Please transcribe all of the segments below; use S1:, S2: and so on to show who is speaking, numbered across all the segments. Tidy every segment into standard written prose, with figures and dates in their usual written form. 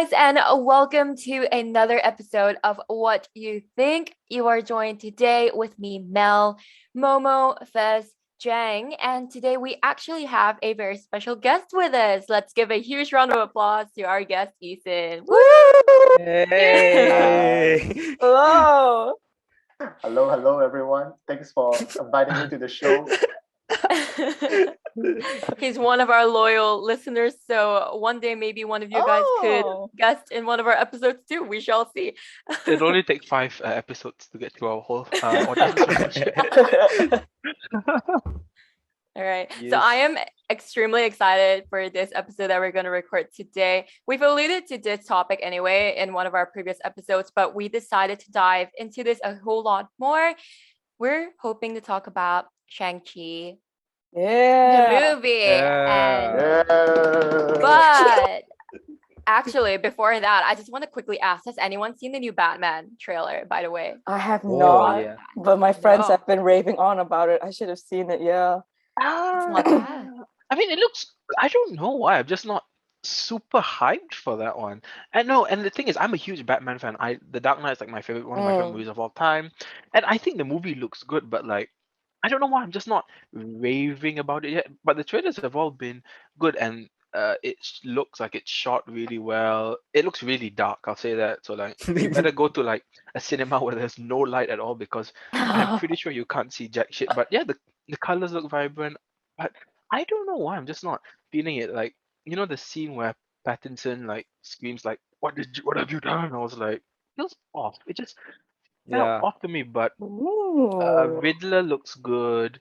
S1: guys, and welcome to another episode of What You Think. You are joined today with me, Mel, Momo, Fezz, Jang, and today we actually have a very special guest with us. Let's give a huge round of applause to our guest, Eason. Woo!
S2: Hey!
S1: Hello!
S3: Hello, everyone. Thanks for inviting me to the show.
S1: He's one of our loyal listeners, so one day maybe one of you guys could guest in one of our episodes too. We shall see.
S2: It'll only take 5 episodes to get to our whole audience range.
S1: All right. So
S2: Yes.
S1: I am extremely excited for this episode that we're going to record today. We've alluded to this topic anyway in one of our previous episodes, but we decided to dive into this a whole lot more. We're hoping to talk about Shang-Chi, the movie.
S2: Yeah.
S1: But actually, before that, I just want to quickly ask, has anyone seen the new Batman trailer, by the way?
S4: I have
S2: Oh,
S4: not,
S2: yeah.
S4: but my friends
S1: No.
S4: have been raving on about it. I should have seen it, yeah.
S1: It's not bad.
S2: I mean, it looks. I don't know why. I'm just not super hyped for that one. And no, and the thing is, I'm a huge Batman fan. The Dark Knight is like one of my favorite movies of all time, and I think the movie looks good. But like, I don't know why I'm just not raving about it yet. But the trailers have all been good, and it looks like it's shot really well. It looks really dark. I'll say that. So like, you better go to like a cinema where there's no light at all because I'm pretty sure you can't see jack shit. But yeah, the colors look vibrant. But I don't know why I'm just not feeling it. Like, you know the scene where Pattinson like screams like, what have you done?" I was like, feels off. It just felt off to me. But
S4: Ooh.
S2: Riddler looks good.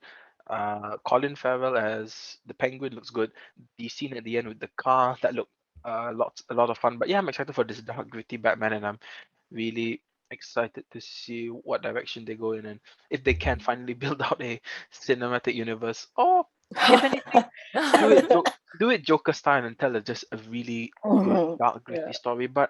S2: Colin Farrell as the Penguin looks good. The scene at the end with the car that looked a lot of fun. But yeah, I'm excited for this dark, gritty Batman, and I'm really excited to see what direction they go in and if they can finally build out a cinematic universe. Or if anything, do it Joker style and tell just a really good dark, gritty story. But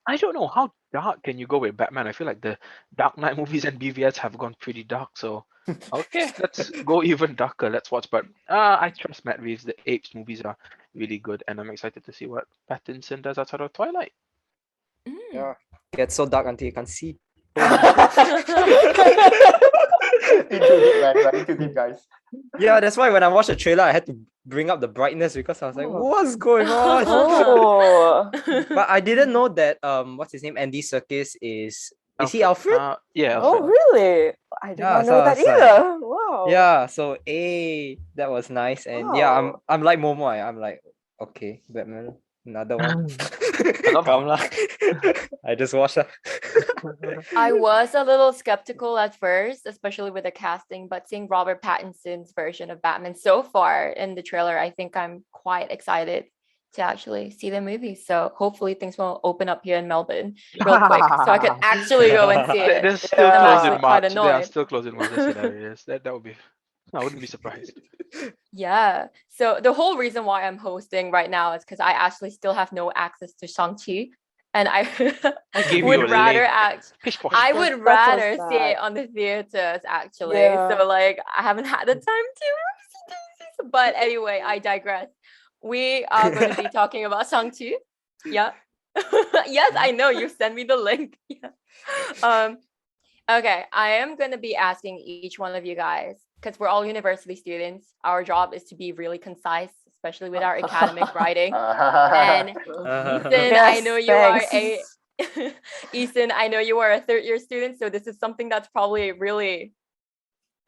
S2: I don't know how dark can you go with Batman. I feel like the Dark Knight movies and BVS have gone pretty dark. So okay, let's go even darker. Let's watch. But I trust Matt Reeves. The Apes movies are really good, and I'm excited to see what Pattinson does outside of Twilight.
S1: Mm.
S5: Gets so dark until you can't see.
S3: Into deep, man. Right? Into deep, guys.
S5: Yeah, that's why when I watched the trailer, I had to bring up the brightness because I was like, what's going on?
S4: Oh.
S5: But I didn't know that what's his name? Andy Serkis is he Alfred?
S2: Yeah.
S4: Oh,
S2: Alfred.
S4: really? I did not know
S5: so I
S4: that
S5: was like-
S4: either. Wow.
S5: Yeah, so that was nice. And yeah, I'm like Momo. I'm like, okay, Batman, another one. Come lah. I just watched that.
S1: I was a little skeptical at first, especially with the casting, but seeing Robert Pattinson's version of Batman so far in the trailer, I think I'm quite excited to actually see the movie. So hopefully things will open up here in Melbourne real quick so I can actually go and see it.
S2: They're still
S1: I'm
S2: closed
S1: actually
S2: in
S1: quite
S2: March. They are
S1: annoyed.
S2: still closed in March. That's hilarious. That would be. I wouldn't be surprised.
S1: Yeah. So the whole reason why I'm hosting right now is because I actually still have no access to Shang-Chi. And I
S2: Gave
S1: would
S2: you a
S1: rather
S2: link. Pish posh.
S1: I would
S4: That's so
S1: rather see
S4: sad.
S1: it on the theaters actually.
S4: Yeah.
S1: So like I haven't had the time to. But anyway, I digress. We are going to be talking about Shang-Chi. Yeah. Yes, I know you sent me the link. Yeah. Okay, I am going to be asking each one of you guys because we're all university students. Our job is to be really concise, especially with our academic writing. And Eason, I know you are Eason, I know you are a third-year student, so this is something that's probably really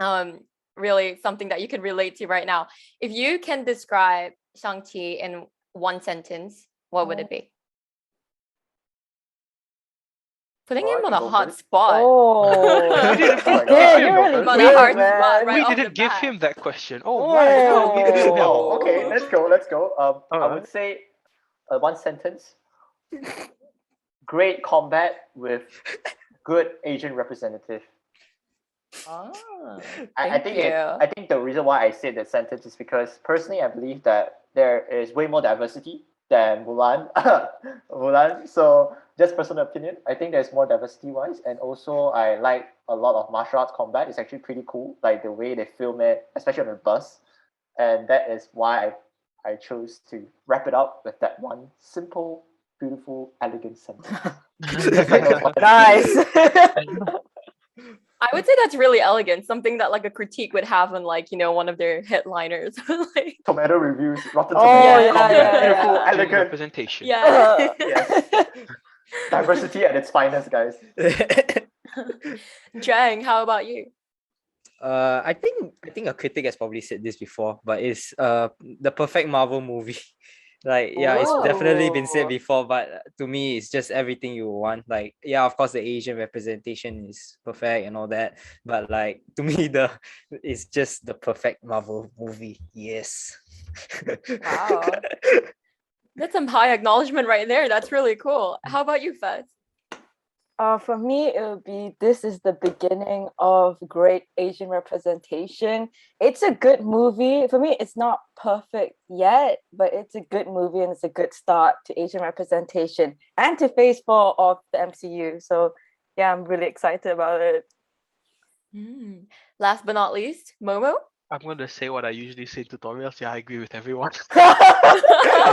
S1: something that you can relate to right now. If you can describe Shang-Chi in one sentence, what would it be? Putting him on a hot spot.
S4: Oh.
S2: We didn't
S3: Oh my
S2: give
S3: God.
S2: him-
S4: You're really
S1: on a
S4: weird,
S1: hard
S4: man.
S1: spot right
S2: we
S1: off the
S2: didn't give
S1: bat.
S2: him that question. Oh,
S4: Oh.
S2: right. No, we didn't.
S3: Oh, okay. Let's go. I
S2: Alright.
S3: would say one sentence. Great combat with good Asian representative.
S1: Ah,
S3: I
S1: thank
S3: think
S1: you.
S3: I think the reason why I say that sentence is because personally I believe that there is way more diversity than Mulan. Mulan. So just personal opinion, I think there's more diversity wise, and also I like a lot of martial arts combat. It's actually pretty cool, like the way they film it, especially on the bus, and that is why I chose to wrap it up with that one simple beautiful, elegant sentence.
S4: Nice.
S1: I would say that's really elegant. Something that like a critique would have on like, one of their headliners. Like,
S3: Tomato reviews, Rotten
S4: Oh,
S3: Tomatoes,
S4: yeah,
S3: comment,
S4: yeah,
S3: beautiful,
S4: yeah.
S3: elegant,
S2: representation.
S1: yeah.
S3: yes, diversity at its finest, guys.
S1: Jang, how about you?
S5: I think a critic has probably said this before, but it's the perfect Marvel movie. Like, yeah, it's definitely been said
S4: Oh.
S5: before, but to me, it's just everything you want. Like, yeah, of course, the Asian representation is perfect and all that, but like to me, it's just the perfect Marvel movie. Yes.
S1: Wow. That's some high acknowledgement right there. That's really cool. How about you, Fezz?
S4: For me, it would be this is the beginning of great Asian representation. It's a good movie. For me, it's not perfect yet, but it's a good movie and it's a good start to Asian representation and to phase 4 of the MCU. So yeah, I'm really excited about it.
S1: Last but not least, Momo.
S2: I'm going to say what I usually say in tutorials. Yeah, I agree with everyone.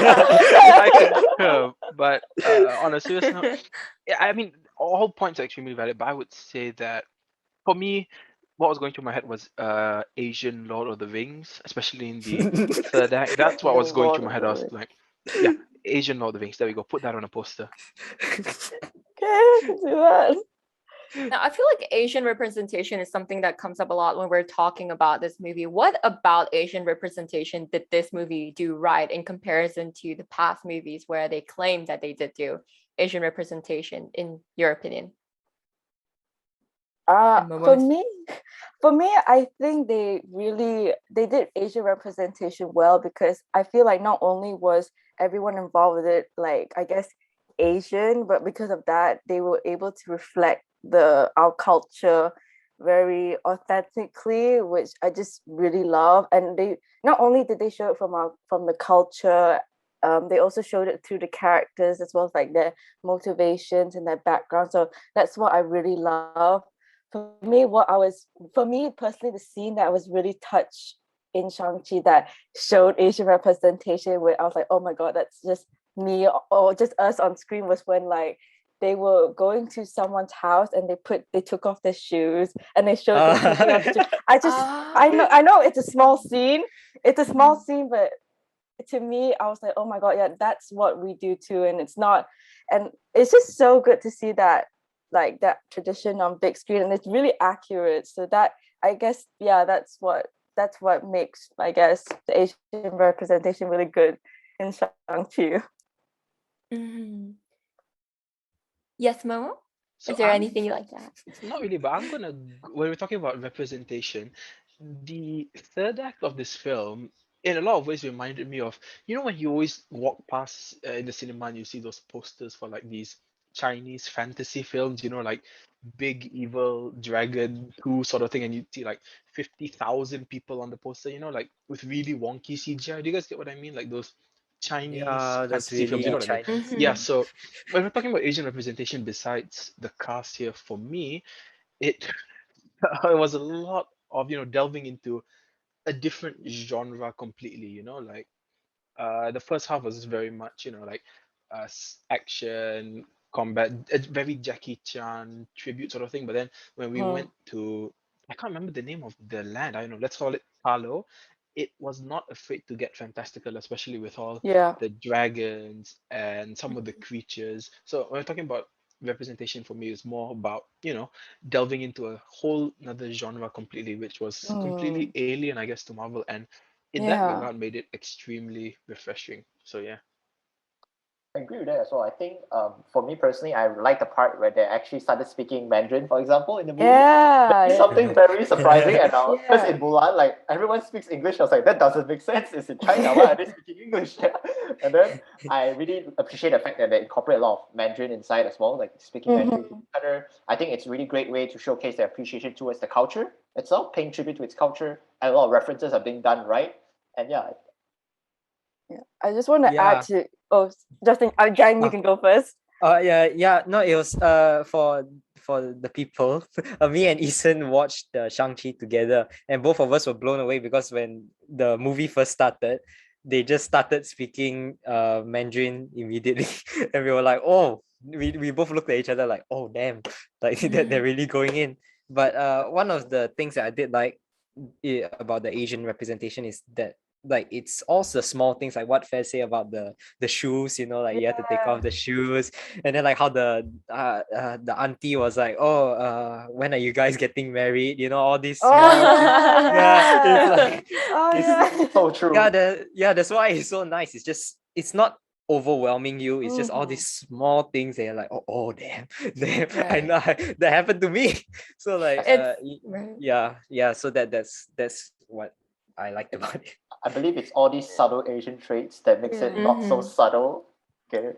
S2: I concur, but on a serious note, yeah, I mean, all points are extremely valid, but I would say that for me, what was going through my head was Asian Lord of the Rings, especially in the third act. That's what was going
S4: Lord
S2: through my
S4: of
S2: head. I
S4: the
S2: was
S4: Rings.
S2: like, yeah, Asian Lord of the Rings. There we go. Put that on a poster.
S4: Okay, I can do that.
S1: Now, I feel like Asian representation is something that comes up a lot when we're talking about this movie. What about Asian representation did this movie do right in comparison to the past movies where they claim that they did do Asian representation, in your opinion? And
S4: For
S1: Momo's?
S4: me, I think they did Asian representation well, because I feel like not only was everyone involved with it, like, I guess, Asian, but because of that, they were able to reflect our culture very authentically, which I just really love. And they not only did they show it from the culture, they also showed it through the characters as well as like their motivations and their background. So that's what I really love. For me personally, the scene that I was really touched in Shang-Chi that showed Asian representation, where I was like, oh my god, that's just me or just us on screen, was when like they were going to someone's house and they took off their shoes and they showed them taking off the shoes. I know it's a small scene. It's a small scene, but to me, I was like, oh my god, yeah, that's what we do too. And it's just so good to see that, like, that tradition on big screen, and it's really accurate. So that, I guess, yeah, that's what makes, I guess, the Asian representation really good in Shang-Chi.
S1: Yes, Momo?
S2: So
S1: Is there anything you like to add?
S2: Not really, but when we're talking about representation, the third act of this film, in a lot of ways, reminded me of, when you always walk past in the cinema and you see those posters for like these Chinese fantasy films, like big evil dragon 2 sort of thing, and you see like 50,000 people on the poster, like with really wonky CGI. Do you guys get what I mean? Like those Chinese
S5: Yeah, that's
S2: fantasy films, you know
S5: really
S2: what I mean?
S5: Chinese.
S2: Yeah, so when we're talking about Asian representation besides the cast here, for me, it it was a lot of delving into a different genre completely. Like the first half was very much like action, combat, a very Jackie Chan tribute sort of thing. But then when we went to, I can't remember the name of the land. I don't know. Let's call it Palo. It was not afraid to get fantastical, especially with all
S4: Yeah.
S2: the dragons and some of the creatures. So when we're talking about representation, for me, is more about delving into a whole another genre completely, which was completely alien, I guess, to Marvel, and in that
S4: Yeah.
S2: regard made it extremely refreshing. So yeah.
S3: I agree with that as well. I think for me personally, I like the part where they actually started speaking Mandarin, for example, in the movie.
S4: Yeah.
S3: It's something very surprising, and because
S4: Yeah.
S3: in Mulan, like, everyone speaks English. I was like, that doesn't make sense. It's in China. Why are they speaking English? And then I really appreciate the fact that they incorporate a lot of Mandarin inside as well, like speaking Mandarin to each other. I think it's a really great way to showcase their appreciation towards the culture itself, paying tribute to its culture, and a lot of references are being done right. And yeah,
S4: I just want to
S5: Yeah.
S4: add to Justin, Jang, you can go first.
S5: Yeah. No, it was for the people. Me and Eason watched the Shang-Chi together, and both of us were blown away because when the movie first started, they just started speaking Mandarin immediately, and we were like, oh, we both looked at each other like, oh damn, like they're really going in. But one of the things that I did like about the Asian representation is that like it's also small things like what Fez say about the shoes, you know, like you have to take off the shoes, and then like how the auntie was like, oh, when are you guys getting married? You know, all these small yeah, it's like
S4: Oh
S5: it's
S4: yeah.
S3: So true.
S5: that's why it's so nice. It's just it's not overwhelming you. It's just all
S4: Mhm.
S5: these small things that you're like, oh damn, damn, I
S1: Right.
S5: know that happened to me. So like
S1: It's right.
S5: yeah. So that's what I liked about it.
S3: I believe it's all these subtle Asian traits that makes it
S4: Yeah.
S3: not so
S1: Mhm.
S3: subtle. Okay.
S1: It's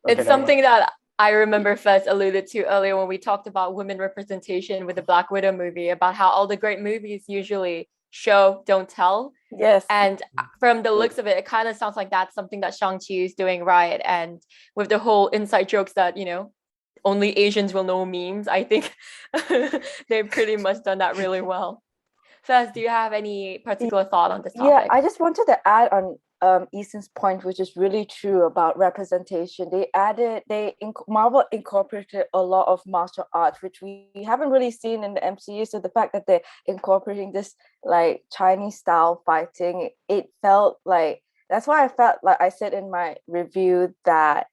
S3: never mind.
S1: something that I remember Fez alluded to earlier when we talked about women representation with the Black Widow movie, about how all the great movies usually show, don't tell.
S4: Yes.
S1: And from the looks of it, it kind of sounds like that's something that Shang-Chi is doing right. And with the whole inside jokes that, only Asians will know memes, I think they've pretty much done that really well. Fez, do you have any particular thought on this
S4: Yeah,
S1: topic?
S4: I just wanted to add on Eason's point, which is really true about representation. Marvel incorporated a lot of martial arts, which we haven't really seen in the MCU. So the fact that they're incorporating this like Chinese style fighting, it felt like that's why I felt like I said in my review that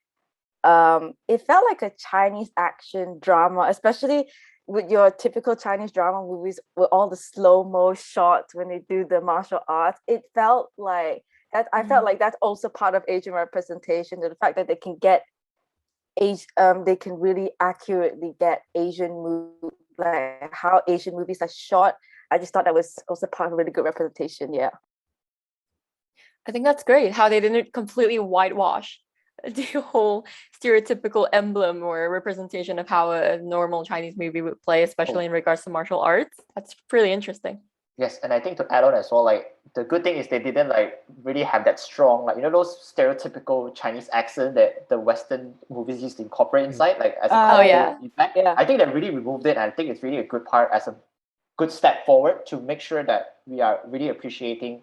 S4: it felt like a Chinese action drama, especially with your typical Chinese drama movies with all the slow-mo shots when they do the martial arts. It felt like that. I felt like that's also part of Asian representation. The fact that they can get they can really accurately get like how Asian movies are shot. I just thought that was also part of really good representation. Yeah.
S1: I think that's great how they didn't completely whitewash the whole stereotypical emblem or representation of how a normal Chinese movie would play, especially in regards to martial arts. That's really interesting.
S3: Yes, and I think to add on as well, like the good thing is they didn't like really have that strong, like those stereotypical Chinese accent that the Western movies used to incorporate inside, like as a
S4: Oh,
S3: cultural
S1: yeah.
S3: effect.
S4: Yeah.
S3: I think they really removed it, and I think it's really a good part as a good step forward to make sure that we are really appreciating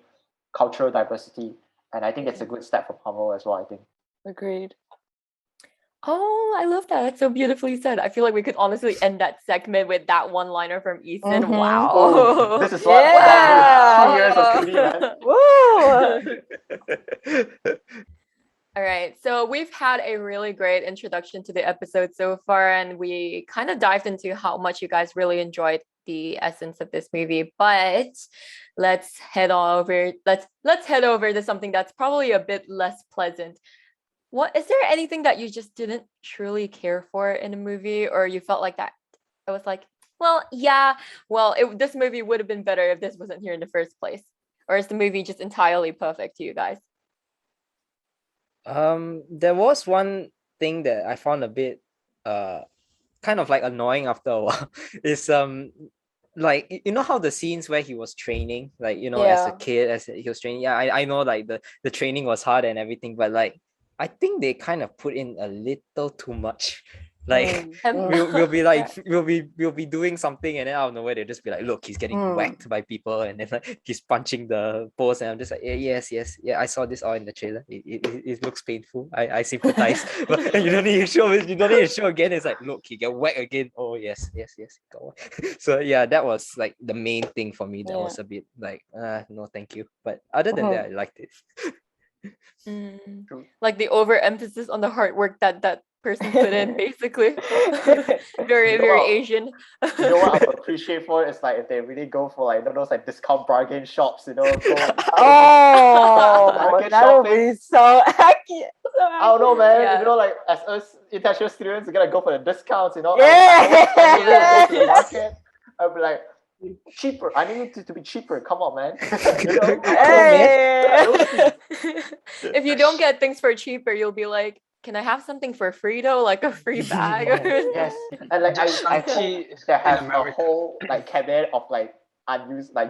S3: cultural diversity, and I think it's a good step for Marvel as well. I think.
S4: Agreed.
S1: Oh, I love that. That's so beautifully said. I feel like we could honestly end that segment with that one-liner from Eason.
S4: Mhm.
S1: Wow.
S3: Oh, this is what
S4: Yeah.
S3: 2 years of TV, man.
S4: Woo!
S1: All right. So we've had a really great introduction to the episode so far, and we kind of dived into how much you guys really enjoyed the essence of this movie. But let's head over. Let's head over to something that's probably a bit less pleasant. What is there anything that you just didn't truly care for in a movie, or you felt like that? I was like, well, yeah, this movie would have been better if this wasn't here in the first place. Or is the movie just entirely perfect to you guys?
S5: There was one thing that I found a bit kind of like annoying after a while. Is like you know how the scenes where he was training, like as a
S4: Yeah.
S5: kid, as he was training. Yeah, I know like the training was hard and everything, but like I think they kind of put in a little too much. Like we'll be like we'll be doing something and then out of nowhere they'll just be like, look, he's getting whacked by people and then like he's punching the post and I'm just like, yes, yeah, I saw this all in the trailer. It looks painful. I sympathize. But you don't need to show it. You don't need to show again. It's like, look, he get whacked again. Oh yes, he got whacked. So yeah, that was like the main thing for me. That was a bit like no thank you. But other than that, I liked it.
S1: Like the overemphasis on the hard work that person put in, basically. Very Asian.
S3: You know what I appreciate for it is like if they really go for like those like discount bargain shops, go
S4: Oh,
S3: market
S4: that would
S3: shopping.
S4: be so accurate.
S3: I don't know, man.
S1: Yeah.
S3: Like as us international students, we gotta go for the discounts.
S4: Yeah.
S3: I would go to the market. I'd be like, cheaper. I need it to be cheaper. Come on, man.
S4: Hey.
S1: If you don't get things for cheaper, you'll be like, can I have something for free though? Like a free bag?
S3: Yes. And like I hope they have a
S2: America.
S3: whole like cabinet of like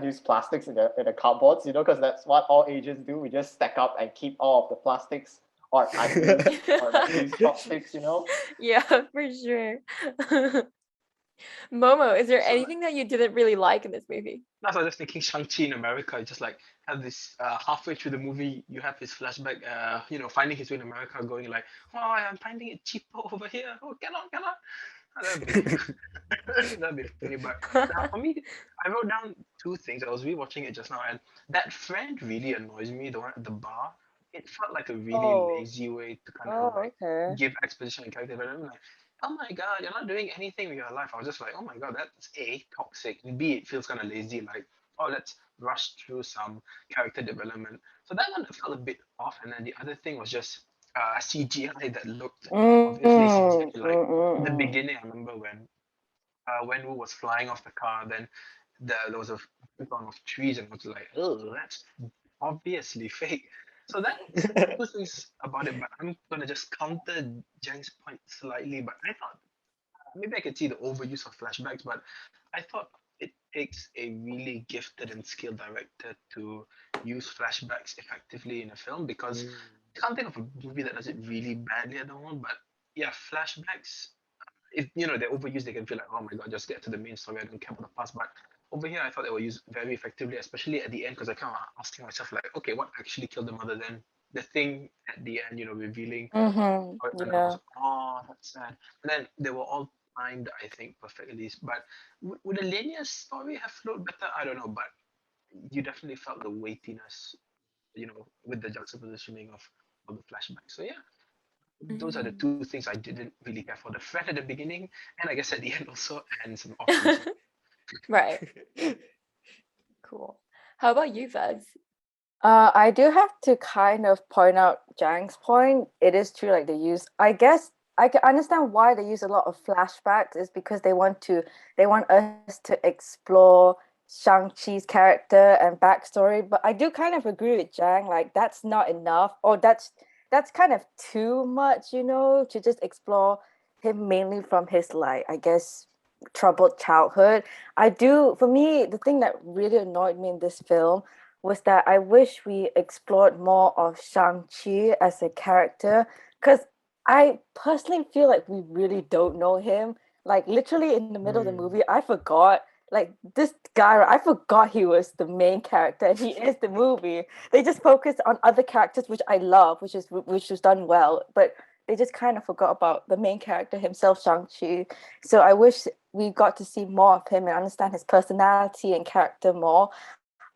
S3: used plastics in the cupboards, because that's what all Asians do. We just stack up and keep all of the plastics or unused or like used chopsticks,
S1: Yeah, for sure. Momo, is there
S2: So, like,
S1: anything that you didn't really like in this movie?
S2: that's why I was just thinking Shang-Chi in America. Just like have this halfway through the movie, you have his flashback, finding his way in America, going like, oh, I'm finding it cheaper over here. Oh, cannot. That'd be that'd be funny. But for me, I wrote down two things. I was rewatching it just now, and that friend really annoys me. The one at the bar. It felt like a really
S4: Oh,
S2: lazy way to kind of
S4: oh,
S2: like
S4: okay.
S2: give exposition and character development. Like, oh my god, you're not doing anything with your life. I was just like, oh my god, that's A, toxic, and B, it feels kind of lazy. Like, oh, let's rush through some character development. So that one felt a bit off. And then the other thing was just CGI that looked obviously CGI. Like the beginning, I remember when Wu was flying off the car, then there was a background of trees, and I was like, oh, that's obviously fake. So that's two things about it, but I'm gonna just counter Jang's point slightly. But I thought maybe I could see the overuse of flashbacks, but I thought it takes a really gifted and skilled director to use flashbacks effectively in a film, because I can't think of a movie that does it really badly at the moment. But yeah, flashbacks, if they're overused, they can feel like, oh my god, just get to the main story, I don't care about the past. But over here, I thought they were used very effectively, especially at the end, because I kind of asking myself like, okay, what actually killed them other than the thing at the end, revealing. And I was,
S4: Yeah.
S2: oh, that's sad. And then they were all timed, I think, perfectly. But would a linear story have flowed better? I don't know, but you definitely felt the weightiness, with the juxtapositioning of the flashback. So yeah, those are the
S1: Mm.
S2: two things I didn't really care for. The friend at the beginning, and I guess at the end also, and some awkward scenes.
S1: Right. Cool. How about you, Fez?
S4: I do have to kind of point out Jang's point. It is true, like they use. I guess I can understand why they use a lot of flashbacks. Is because they want us to explore Shang-Chi's character and backstory. But I do kind of agree with Jang. Like that's not enough, or that's kind of too much. To just explore him mainly from his I guess troubled childhood. For me, the thing that really annoyed me in this film was that I wish we explored more of Shang-Chi as a character, because I personally feel like we really don't know him. Like literally in the middle of the movie, I forgot. Like this guy, I forgot he was the main character and he is the movie. They just focused on other characters, which I love, which was done well, but they just kind of forgot about the main character himself, Shang-Chi. So I wish we got to see more of him and understand his personality and character more.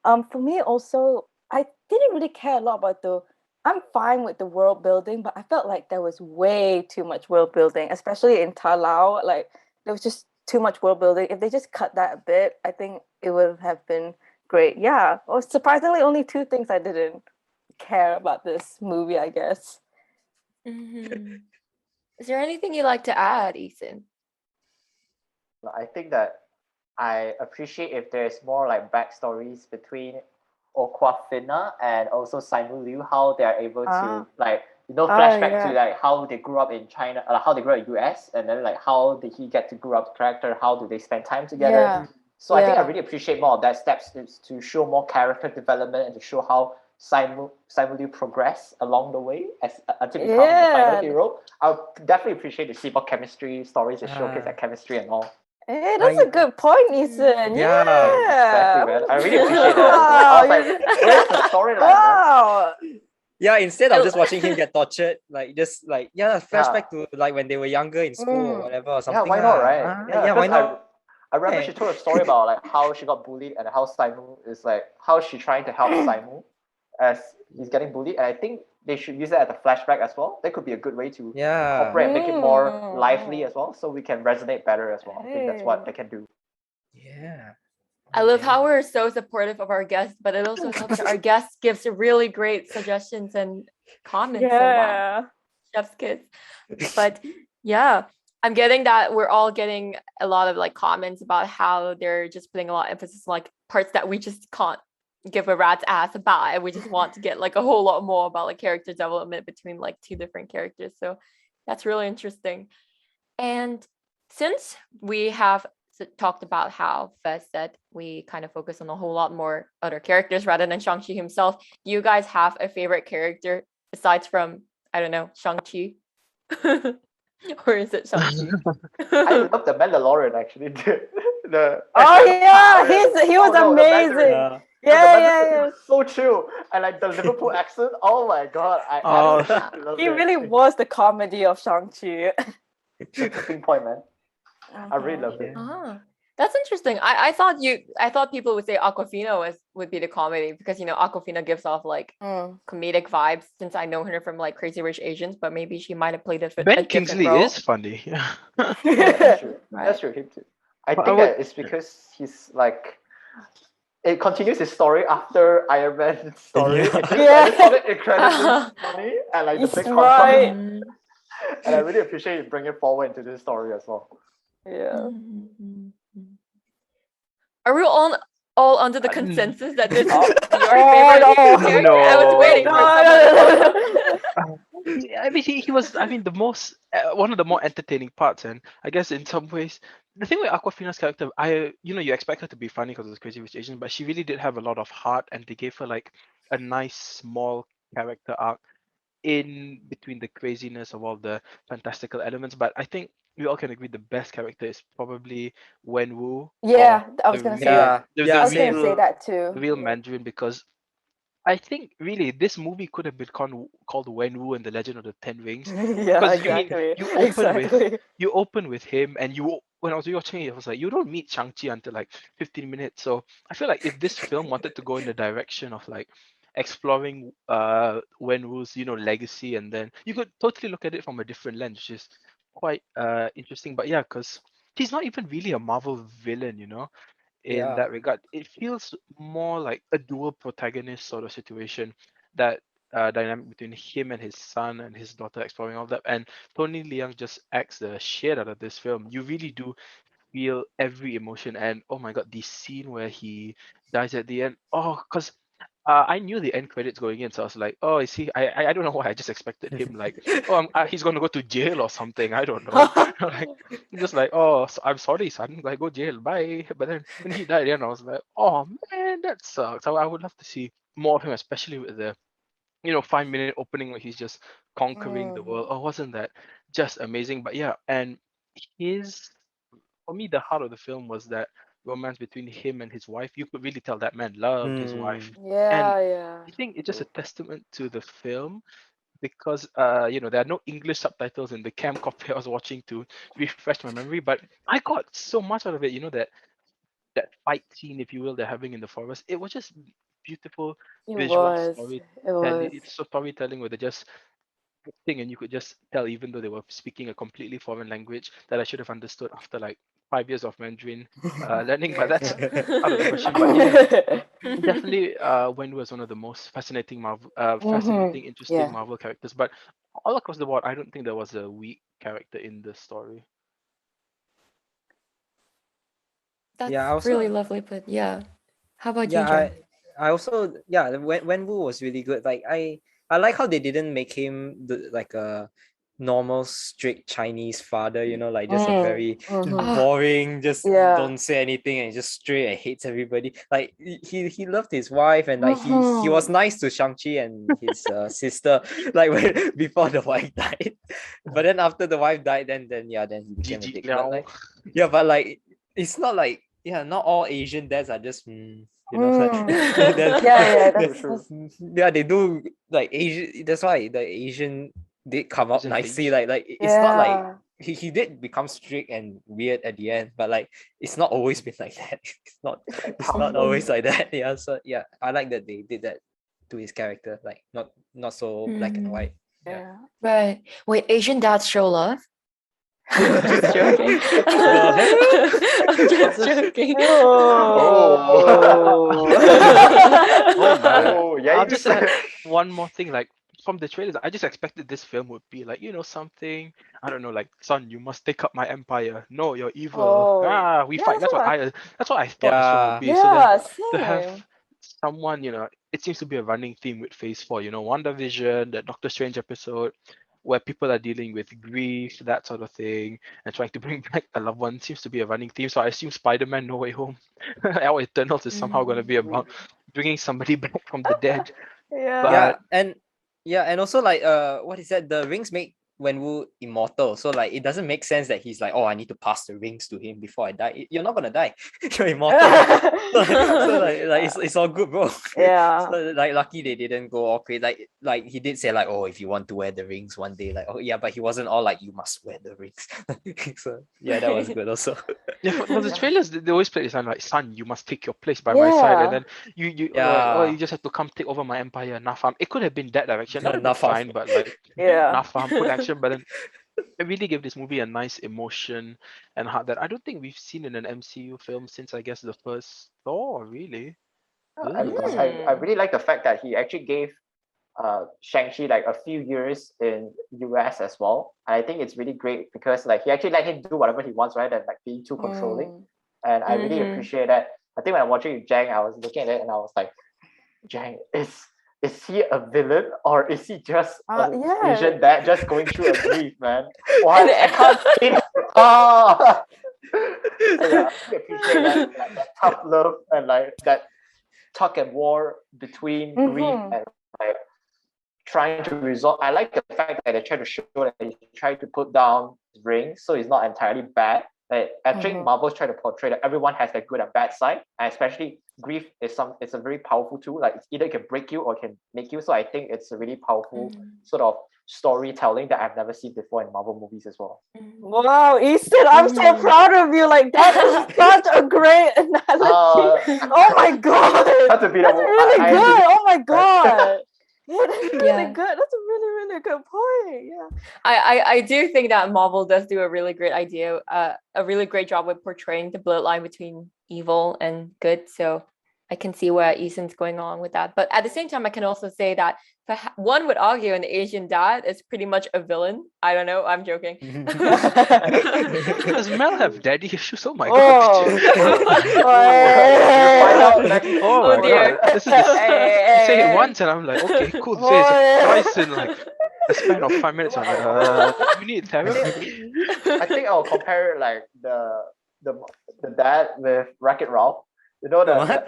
S4: For me also, I didn't really care a lot about I'm fine with the world building, but I felt like there was way too much world building, especially in Talau. Like there was just too much world building. If they just cut that a bit, I think it would have been great. Yeah. Well, surprisingly, only two things I didn't care about this movie, I guess.
S1: Mhm. Is there anything you'd like to add, Eason?
S3: I think that I appreciate if there's more like backstories between Aquafina and also Simon Liu, how they are able to flashback to
S4: Yeah.
S3: like how they grew up in China, how they grew up in US, and then like how did he get to grow up the character, how do they spend time together.
S4: Yeah.
S3: So I think I
S4: Yeah.
S3: really appreciate more of that steps is to show more character development and to show how Simon Liu progress along the way until become the final
S4: Yeah.
S3: hero. I would definitely appreciate to see more chemistry stories that showcase that chemistry and all.
S4: Hey, that's a good point, Eason.
S5: Yeah.
S3: Exactly,
S4: Yeah.
S3: man. I really appreciate that as well. I was like, where's the storyline, man?
S4: Wow.
S5: Yeah, instead of
S1: I-
S5: just watching him get tortured, like just like flashback to like when they were younger in school or whatever or
S3: Yeah,
S5: something.
S3: why not, right?
S5: Yeah, why
S3: because
S5: not?
S3: I remember she told a story about like how she got bullied and how Simon is like how she trying to help Simon as he's getting bullied, and I think they should use that as a flashback as well. That could be a good way to
S5: Yeah.
S3: incorporate and make it more lively
S4: Mm.
S3: as well, so we can resonate better as well. I think that's what
S4: Hey.
S3: they can do.
S5: Yeah.
S1: I love
S5: Okay.
S1: how we're so supportive of our guests, but it also helps that our guests gives really great suggestions and comments. So wow,
S4: Yeah.
S1: chef's kiss. But yeah, I'm getting that we're all getting a lot of like comments about how they're just putting a lot of emphasis on like parts that we just can't give a rat's ass about, and we just want to get like a whole lot more about like character development between like two different characters. So that's really interesting. And since we have talked about how Fez said we kind of focus on a whole lot more other characters rather than Shang-Chi himself, do you guys have a favorite character besides from, I don't know, Shang-Chi? Or is it Shang-Chi?
S3: I love the Mandalorian actually. The
S4: Oh yeah, he was
S3: the
S4: amazing.
S3: Mandarin.
S4: Yeah,
S3: the
S4: yeah,
S3: Mandarin
S4: yeah.
S3: was so chill, and like the Liverpool accent. Oh my god, I
S2: Oh,
S3: absolutely love
S4: He
S3: it.
S4: really was the comedy of Shang-Chi.
S3: The tipping point, man. I really loved it.
S1: Ah, that's interesting. I thought people would say Aquafina would be the comedy because Aquafina gives off like
S4: Mm.
S1: comedic vibes since I know her from like Crazy Rich Asians, but maybe she might have played a
S2: Ben
S1: different
S2: Kingsley
S1: role.
S2: is funny.
S3: That's true.
S1: Right.
S3: That's true. Him too. I
S2: But I
S3: think
S2: would-
S3: that it's because he's like it continues his story after Iron Man's story.
S5: Yeah.
S3: It's just,
S4: Yeah.
S3: I just found it incredibly funny and like the
S4: It's
S3: big
S4: right.
S3: contrast.
S1: Mm,
S3: And I really appreciate you bringing it forward into this story as well.
S4: Yeah.
S1: mm. Are we all under the consensus that this is
S3: Oh.
S1: your
S4: Oh,
S1: favorite
S4: no.
S1: character? I was
S2: No.
S1: waiting for someone.
S2: I mean, he was. I mean, the most one of the more entertaining parts, and I guess in some ways, the thing with Aquafina's character, you expect her to be funny because it's Crazy Rich Asian, but she really did have a lot of heart, and they gave her like a nice small character arc in between the craziness of all the fantastical elements. But I think we all can agree the best character is probably Wenwu.
S4: Yeah, I was
S2: the
S4: gonna say
S2: real,
S4: that.
S5: Yeah,
S2: the
S4: I was gonna
S2: real,
S4: say that
S2: the
S4: too.
S2: real Mandarin, because I think really this movie could have been called Wenwu and the Legend of the Ten Rings.
S4: Yeah,
S2: Because you mean
S4: exactly.
S2: you open with him, and when I was watching it, I was like, you don't meet Shang-Chi until like 15 minutes. So I feel like if this film wanted to go in the direction of like exploring Wenwu's legacy, and then you could totally look at it from a different lens, which is quite interesting. But yeah, because he's not even really a Marvel villain, in
S5: Yeah.
S2: that regard. It feels more like a dual protagonist sort of situation, that dynamic between him and his son and his daughter exploring all that. And Tony Leung just acts the shit out of this film. You really do feel every emotion. And oh my god, the scene where he dies at the end. Oh, because I knew the end credits going in, so I was like, "Oh, is he?" I don't know why. I just expected him like, "Oh, he's gonna go to jail or something." I don't know. Like, just like, "Oh, I'm sorry, son. Like, go jail. Bye." But then when he died, and I was like, "Oh man, that sucks." I would love to see more of him, especially with the 5-minute opening where he's just conquering the world. Oh, wasn't that just amazing? But yeah, and his for me, the heart of the film was that romance between him and his wife. You could really tell that man loved his wife. And
S4: Yeah, yeah.
S2: I think it's just a testament to the film because there are no English subtitles in the cam copy I was watching to refresh my memory, but I got so much out of it. That fight scene, if you will, they're having in the forest. It was just beautiful
S4: It
S2: visual
S4: was. It was.
S2: storytelling where they just thing, and you could just tell, even though they were speaking a completely foreign language that I should have understood after like 5 years of Mandarin learning, but that's out of the question. But yeah, definitely Wen was one of the most fascinating, interesting
S4: Yeah.
S2: Marvel characters. But all across the board, I don't think there was a weak character in the story.
S1: That's
S5: Yeah, I also-
S1: really lovely put. Yeah. How about you,
S5: Yeah,
S1: Jang?
S5: I also when Wu was really good. Like I like how they didn't make him like a normal strict Chinese father, like just a very
S1: Ah,
S5: boring, just
S4: Yeah.
S5: don't say anything and just straight and hates everybody. Like he loved his wife, and like he was nice to Shang-Chi and his sister, like before the wife died. But then after the wife died, then he became a
S2: GG
S5: dick.
S2: Liao.
S5: But like, yeah, but like it's not like, yeah, not all Asian dads are just
S4: Yeah, that's
S3: True.
S5: yeah, they do like Asian. That's why the Asian did come up
S2: Asian
S5: nicely.
S2: things.
S5: Like it's not like
S4: yeah.
S5: he did become strict and weird at the end, but like it's not always been like that. It's not always like that. Yeah, so yeah, I like that they did that to his character. Like not so black and white.
S4: Yeah.
S1: right. Wait, Asian dads show love? I'm just joking. I'm just joking.
S3: Oh my. Oh, yeah.
S2: I'll just add one more thing. Like from the trailers, I just expected this film would be like, something. I don't know, like, son, you must take up my empire. No, you're evil.
S4: Oh.
S2: We
S4: Yeah,
S2: fight.
S4: that's what
S2: That's what I thought this film would be. So
S4: Yeah,
S2: then to have
S4: same.
S2: someone, it seems to be a running theme with Phase 4. WandaVision, the Doctor Strange episode, where people are dealing with grief, that sort of thing, and trying to bring back a loved one seems to be a running theme. So I assume Spider-Man No Way Home, our Eternals is somehow going to be about bringing somebody back from the dead.
S4: Yeah.
S2: But
S5: And also like what is that? The rings make Wenwu immortal. So like it doesn't make sense that he's like, oh, I need to pass the rings to him before I die. You're not gonna die. You're immortal. So it's all good, bro.
S4: Yeah.
S5: So like lucky they didn't go all crazy. Like he did say like, oh, if you want to wear the rings one day, like, oh yeah, but he wasn't all like, you must wear the rings. So yeah, that was good also.
S2: Yeah, for the trailers, they always play this line like, "Son, you must take your place by my side," and then you
S5: Yeah.
S2: you just have to come take over my empire, Nafam. It could have been that direction. That would have been
S5: Nafam.
S2: fine, but like
S4: Yeah.
S2: Nafam, good action, but then it really gave this movie a nice emotion and heart that I don't think we've seen in an MCU film since I guess the first Thor, really.
S3: I really like the fact that he actually gave Shang-Chi like a few years in US as well. And I think it's really great because like he actually let him do whatever he wants rather than like being too controlling. And I really appreciate that. I think when I'm watching Jang, I was looking at it and I was like, Jang, is he a villain or is he just an Asian dad just going through a grief, man? What? I can't see him. So yeah, I really appreciate that tough love and like that tug and war between grief and like trying to resolve. I like the fact that they try to show that he's trying to put down his ring, so he's not entirely bad. Like, I think Marvel's trying to portray that everyone has their good and bad side, and especially grief is it's a very powerful tool. Like it's either it can break you or it can make you. So I think it's a really powerful sort of storytelling that I've never seen before in Marvel movies as well.
S4: Wow, Eason, I'm so proud of you. Like that is such a great analogy. Oh my god, that's really good. Oh my god. Yeah, that's really good. That's a really, really good point. Yeah.
S1: I do think that Marvel does do a really great a really great job with portraying the bloodline between evil and good. So I can see where Eason's going on with that. But at the same time, I can also say that one would argue an Asian dad is pretty much a villain. I don't know. I'm joking.
S2: Does Mel have daddy issues? Oh my god. Oh my god. This is say it once and I'm like, okay, cool. Say it twice in like a span of 5 minutes. I'm like, you need therapy.
S3: I think I'll compare it like the dad with Wreck-It Ralph. You know what?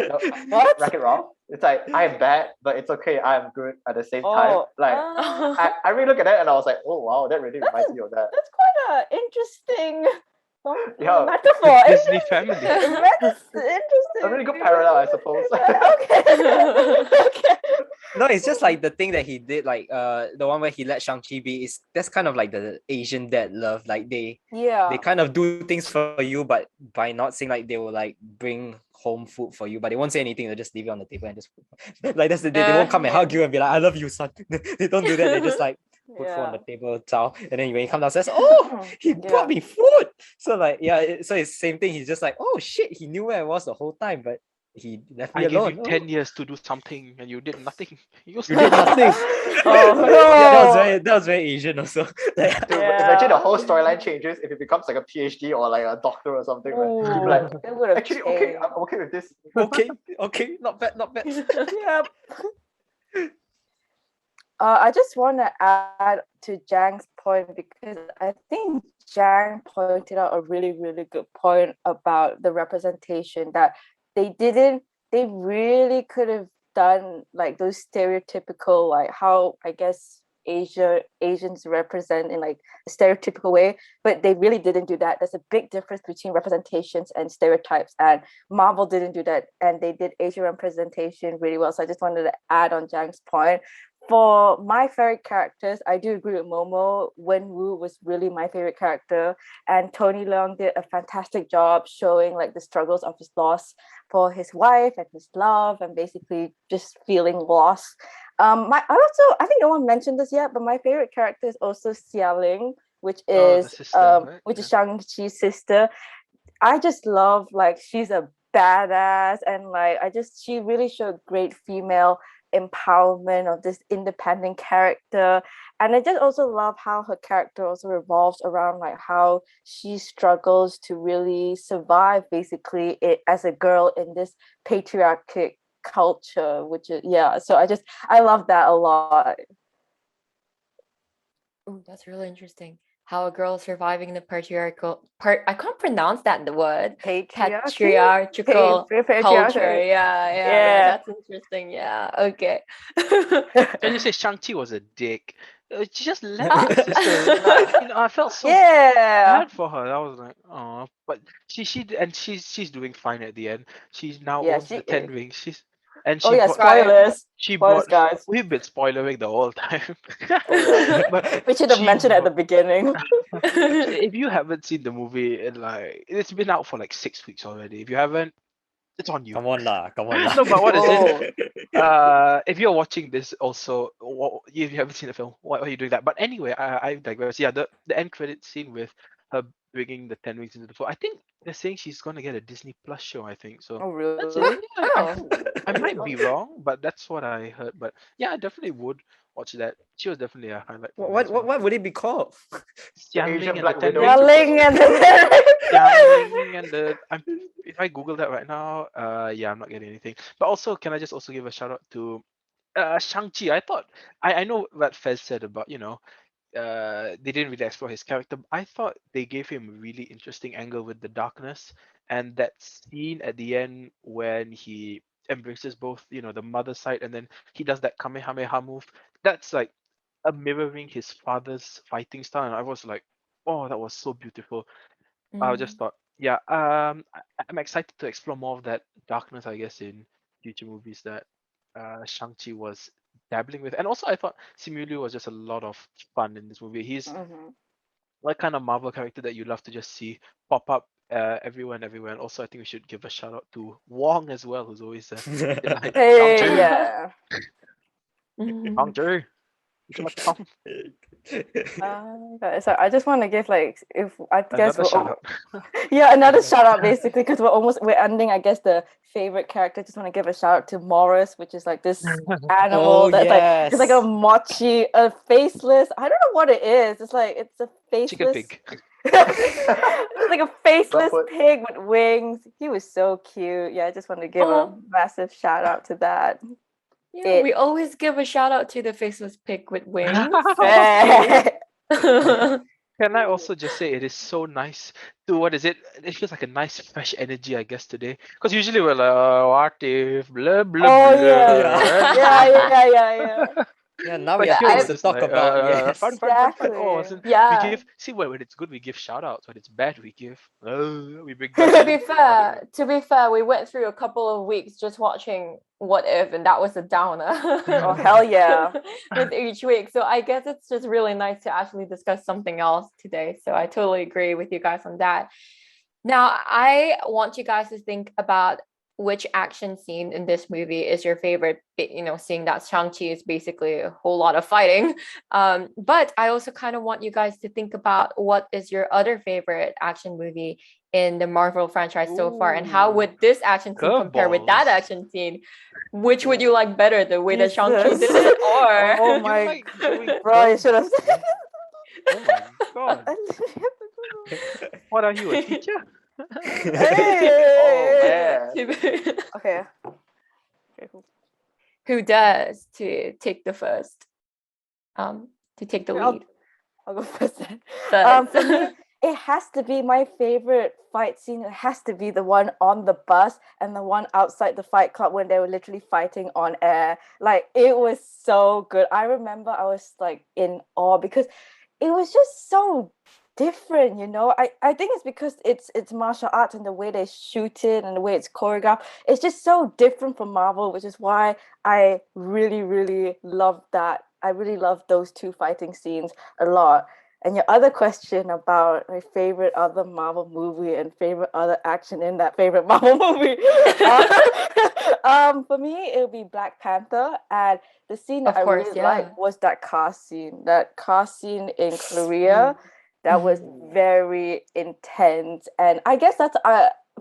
S3: Wreck-It Ralph? It's like, I'm bad, but it's okay, I'm good at the same time. Like, I really look at that and I was like, oh wow, that really reminds me of that.
S4: That's quite an interesting metaphor.
S2: Disney family.
S4: That's interesting.
S3: A really good parallel, I suppose.
S4: Okay.
S5: No, it's just like the thing that he did, like the one where he let Shang-Chi be, is that's kind of like the Asian dad love. Like they kind of do things for you, but by not saying, like they will like bring home food for you, but they won't say anything, they'll just leave it on the table and just like that's the day they won't come and hug you and be like, I love you, son. They don't do that. They just like put food on the table, chow, and then when you come downstairs, oh, he brought me food. So like so it's same thing. He's just like, oh shit, he knew where I was the whole time, but he left me alone.
S2: I gave you 10 years to do something and you did nothing. You
S5: did nothing. That was very Asian also.
S3: Imagine the whole storyline changes if it becomes like a PhD or like a doctor or something. Right? Like, actually, okay, I'm okay with this.
S5: Okay, not bad.
S4: Yeah. I just want to add to Jang's point because I think Jang pointed out a really, really good point about the representation that they really could have done like those stereotypical, like how I guess Asians represent in like a stereotypical way, but they really didn't do that. There's a big difference between representations and stereotypes, and Marvel didn't do that, and they did Asian representation really well. So I just wanted to add on Jang's point. For my favorite characters, I do agree with Momo. Wenwu was really my favorite character, and Tony Leung did a fantastic job showing like the struggles of his loss for his wife and his love, and basically just feeling lost. I think no one mentioned this yet, but my favorite character is also Xia Ling, which is is Shang-Chi's sister. I just love like she's a badass, and like she really showed great female empowerment of this independent character. And I just also love how her character also revolves around like how she struggles to really survive basically as a girl in this patriarchic culture, which is so I love that a lot.
S1: Ooh, that's really interesting. How a girl surviving the patriarchal I can't pronounce that word. Patriarchal culture. Yeah, that's interesting. Yeah, okay.
S2: Can you say Shang-Chi was a dick? She just left her sister. I felt so
S4: Yeah.
S2: bad for her. I was like, oh, but she's doing fine at the end. She now
S4: Yeah,
S2: owns
S4: she
S2: the Ten
S4: is.
S2: Rings.
S4: Oh yeah,
S1: Right.
S4: spoilers.
S2: She
S4: Spoilers,
S2: brought.
S4: guys.
S2: We've been spoiling the whole time.
S3: yeah.
S2: But
S4: We should have
S2: she
S4: mentioned at the
S2: brought.
S4: beginning.
S2: If you haven't seen the movie, it's been out for like 6 weeks already. If you haven't, it's on you.
S5: Come on lah, come on lah.
S2: No, but what is
S4: Oh.
S2: it? If you're watching this also, if you haven't seen the film, why are you doing that? But anyway, I digress. Yeah, the end credit scene with her bringing the Ten Rings into the fold. I think they're saying she's gonna get a Disney Plus show. I think so.
S4: Oh
S2: That's it.
S4: really?
S2: Yeah,
S4: Oh.
S2: I might be wrong, but that's what I heard. But yeah, I definitely would watch that. She was definitely a highlight for me
S5: What
S2: as well.
S5: what would it be called?
S2: Xiangling and the
S3: Black
S2: Ten
S3: Widow.
S2: Rings.
S4: Yelling and
S2: Xiangling and the if I Google that right now, yeah, I'm not getting anything. But also, can I just also give a shout out to Shang-Chi? I thought I know what Fez said about, they didn't really explore his character. But I thought they gave him a really interesting angle with the darkness and that scene at the end when he embraces both, the mother side and then he does that Kamehameha move. That's like a mirroring his father's fighting style. And I was like, oh, that was so beautiful. I just thought, yeah, I'm excited to explore more of that darkness, I guess, in future movies that Shang-Chi was dabbling with. And also, I thought Simu Liu was just a lot of fun in this movie. He's
S4: Mhm.
S2: like kind of Marvel character that you love to just see pop up everywhere and everywhere. And also, I think we should give a shout out to Wong as well, who's always like,
S4: Hey,
S2: Shang-Chi,
S4: yeah.
S2: Shang-Chi. Come.
S4: So I just want to give if I guess
S2: Another shout out.
S4: yeah, another shout out basically because we're ending I guess the favorite character. Just want to give a shout out to Morris, which is like this animal
S5: Oh,
S4: that's like it's like a
S5: yes.
S4: mochi, a faceless. I don't know what it is. It's like it's a
S2: Chicken
S4: faceless.
S2: pig.
S4: It's like a faceless
S3: Rufford.
S4: pig with wings. He was so cute. Yeah, I just want to give a massive shout out to that.
S1: Yeah, we always give a shout out to the faceless pig with wings.
S2: Can I also just say it is so nice to what is it? It feels like a nice fresh energy, I guess, today. Because usually we're like, what if blah blah
S4: Oh
S2: blah.
S4: yeah.
S5: Yeah, now
S2: But
S5: we have
S2: here
S5: things
S2: we're
S5: to
S2: just
S5: talk
S2: like,
S5: about. Yes.
S2: fun. Oh,
S4: Exactly.
S2: we
S1: Yeah.
S2: give see when it's good we give shout outs. When it's bad we give we bring
S1: To
S2: down.
S1: be fair, we went through a couple of weeks just watching What If, and that was a downer.
S4: Oh hell yeah.
S1: With each week. So I guess it's just really nice to actually discuss something else today. So I totally agree with you guys on that. Now, I want you guys to think about which action scene in this movie is your favorite, seeing that Shang-Chi is basically a whole lot of fighting. But I also kind of want you guys to think about what is your other favorite action movie in the Marvel franchise so far, and how would this action scene compare with that
S2: Curveballs.
S1: action scene? Which would you like better, the way that Shang-Chi did
S4: Jesus.
S1: it, or
S4: Oh
S2: You
S4: my
S2: like doing
S4: bro, you should have
S2: curveballs? Oh my god. What are you, a teacher?
S3: Oh man.
S4: Okay.
S1: who dares to take the first, to take the lead?
S4: I'll go first then.
S1: First.
S4: For me, it has to be my favorite fight scene. It has to be the one on the bus and the one outside the fight club when they were literally fighting on air. Like it was so good. I remember I was like in awe because it was just so different, I think it's because it's martial arts and the way they shoot it and the way it's choreographed. It's just so different from Marvel, which is why I really, really love that. I really love those two fighting scenes a lot. And your other question about my favorite other Marvel movie and favorite other action in that favorite Marvel movie. For me, it would be Black Panther. And the scene that
S1: Of course,
S4: I really
S1: yeah.
S4: liked was that car scene. That car scene in Korea. That was very intense. And I guess that's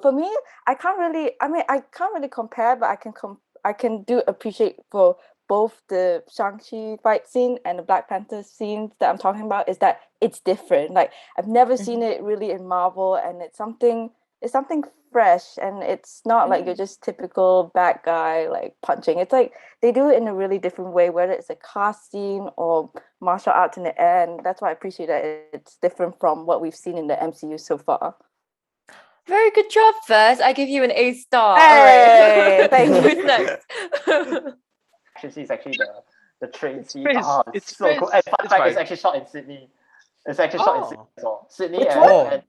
S4: for me, I can't really compare, but I can do appreciate for both the Shang-Chi fight scene and the Black Panther scenes that I'm talking about is that it's different. Like I've never seen it really in Marvel, and it's something fresh, and it's not like you're just typical bad guy like punching. It's like they do it in a really different way, whether it's a car scene or martial arts in the air, and that's why I appreciate that it's different from what we've seen in the MCU so far.
S1: Very good job, Fezz. I give you an A-star.
S4: Hey,
S1: All right.
S4: thank you.
S1: Who's next?
S3: Action scene is actually the train scene.
S2: Fezz.
S3: Oh,
S2: It's
S3: so cool.
S2: Fezz.
S3: And fun
S2: It's
S3: fact, it's
S2: fine.
S3: actually shot in Sydney. It's actually shot in Sydney
S2: Oh.
S3: as well. Sydney
S4: Which
S3: and,
S4: one?
S5: Oh.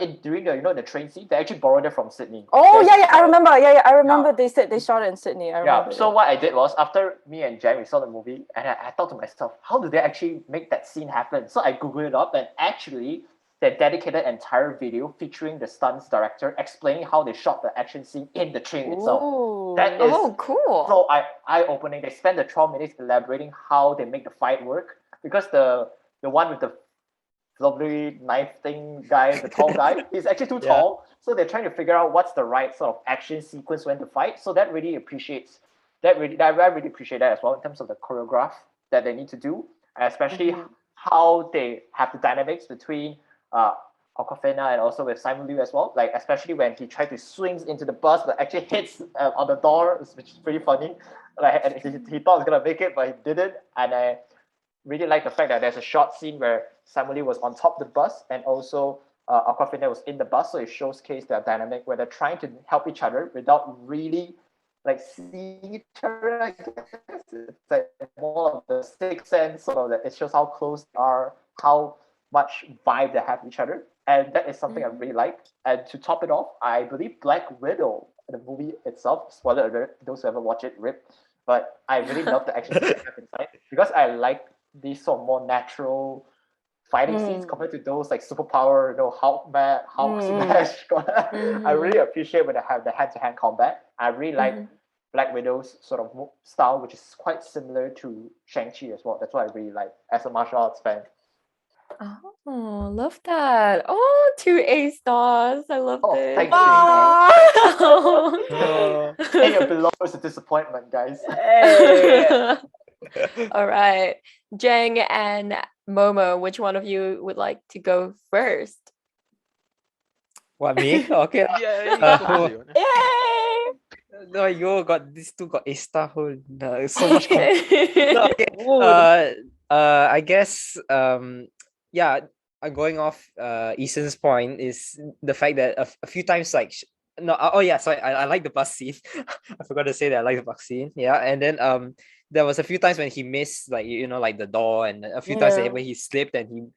S3: and during the train scene, they actually borrowed it from Sydney.
S4: Oh
S3: They
S4: yeah,
S3: actually
S4: I
S3: shot it-
S4: remember. Yeah, I remember. They said they shot it in Sydney. I
S3: Yeah.
S4: remember.
S3: So what I did was after me and Jang we saw the movie, and I thought to myself, how do they actually make that scene happen? So I googled it up, and actually they dedicated an entire video featuring the stunts director explaining how they shot the action scene in the train itself.
S4: Ooh.
S3: That is
S1: Oh, cool.
S3: so eye-opening. They spend the 12 minutes elaborating how they make the fight work, because the one with the lovely knife thing guy, the tall guy, he's actually too
S5: Yeah.
S3: tall. So they're trying to figure out what's the right sort of action sequence when to fight. So that really appreciates I really appreciate that as well in terms of the choreograph that they need to do, and especially how they have the dynamics between Aquafina and also with Simon Liu as well. Like especially when he tried to swings into the bus but actually hits on the door, which is pretty funny. Like and he thought he was gonna make it, but he didn't. And I really like the fact that there's a short scene where Simon Liu was on top of the bus and also Aquafina was in the bus, so it shows their dynamic where they're trying to help each other without really like seeing each other. I guess it's like more of the sixth sense, sort of that it shows how close they are, how much vibe they have with each other, and that is something I really like. And to top it off, I believe Black Widow, the movie itself, spoiler alert, those who haven't watched it, rip. But I really love the action scenes they have inside because I like these sort of more natural fighting scenes compared to those like superpower, Hulk smash. I really appreciate when they have the hand-to-hand combat. I really like Black Widow's sort of style, which is quite similar to Shang-Chi as well. That's what I really like as a martial arts fan.
S1: Oh, love that. Oh, 2 stars. I love
S3: Oh,
S1: this.
S3: thank you.
S5: Oh.
S3: Hey, below is a disappointment, guys.
S5: Hey.
S1: All right. Jang and Momo, which one of you would like to go first?
S5: What, me? Okay.
S2: Yeah.
S5: Uh,
S4: Yay!
S5: No, you got these two got A star whole. No, so much. No, okay.
S4: Mood.
S5: I guess yeah, going off Eason's point is the fact that a few times like oh yeah, sorry, I like the bus scene. I forgot to say that I like the bus scene. Yeah, and then there was a few times when he missed like like the door, and a few times
S4: Yeah.
S5: when he slipped, and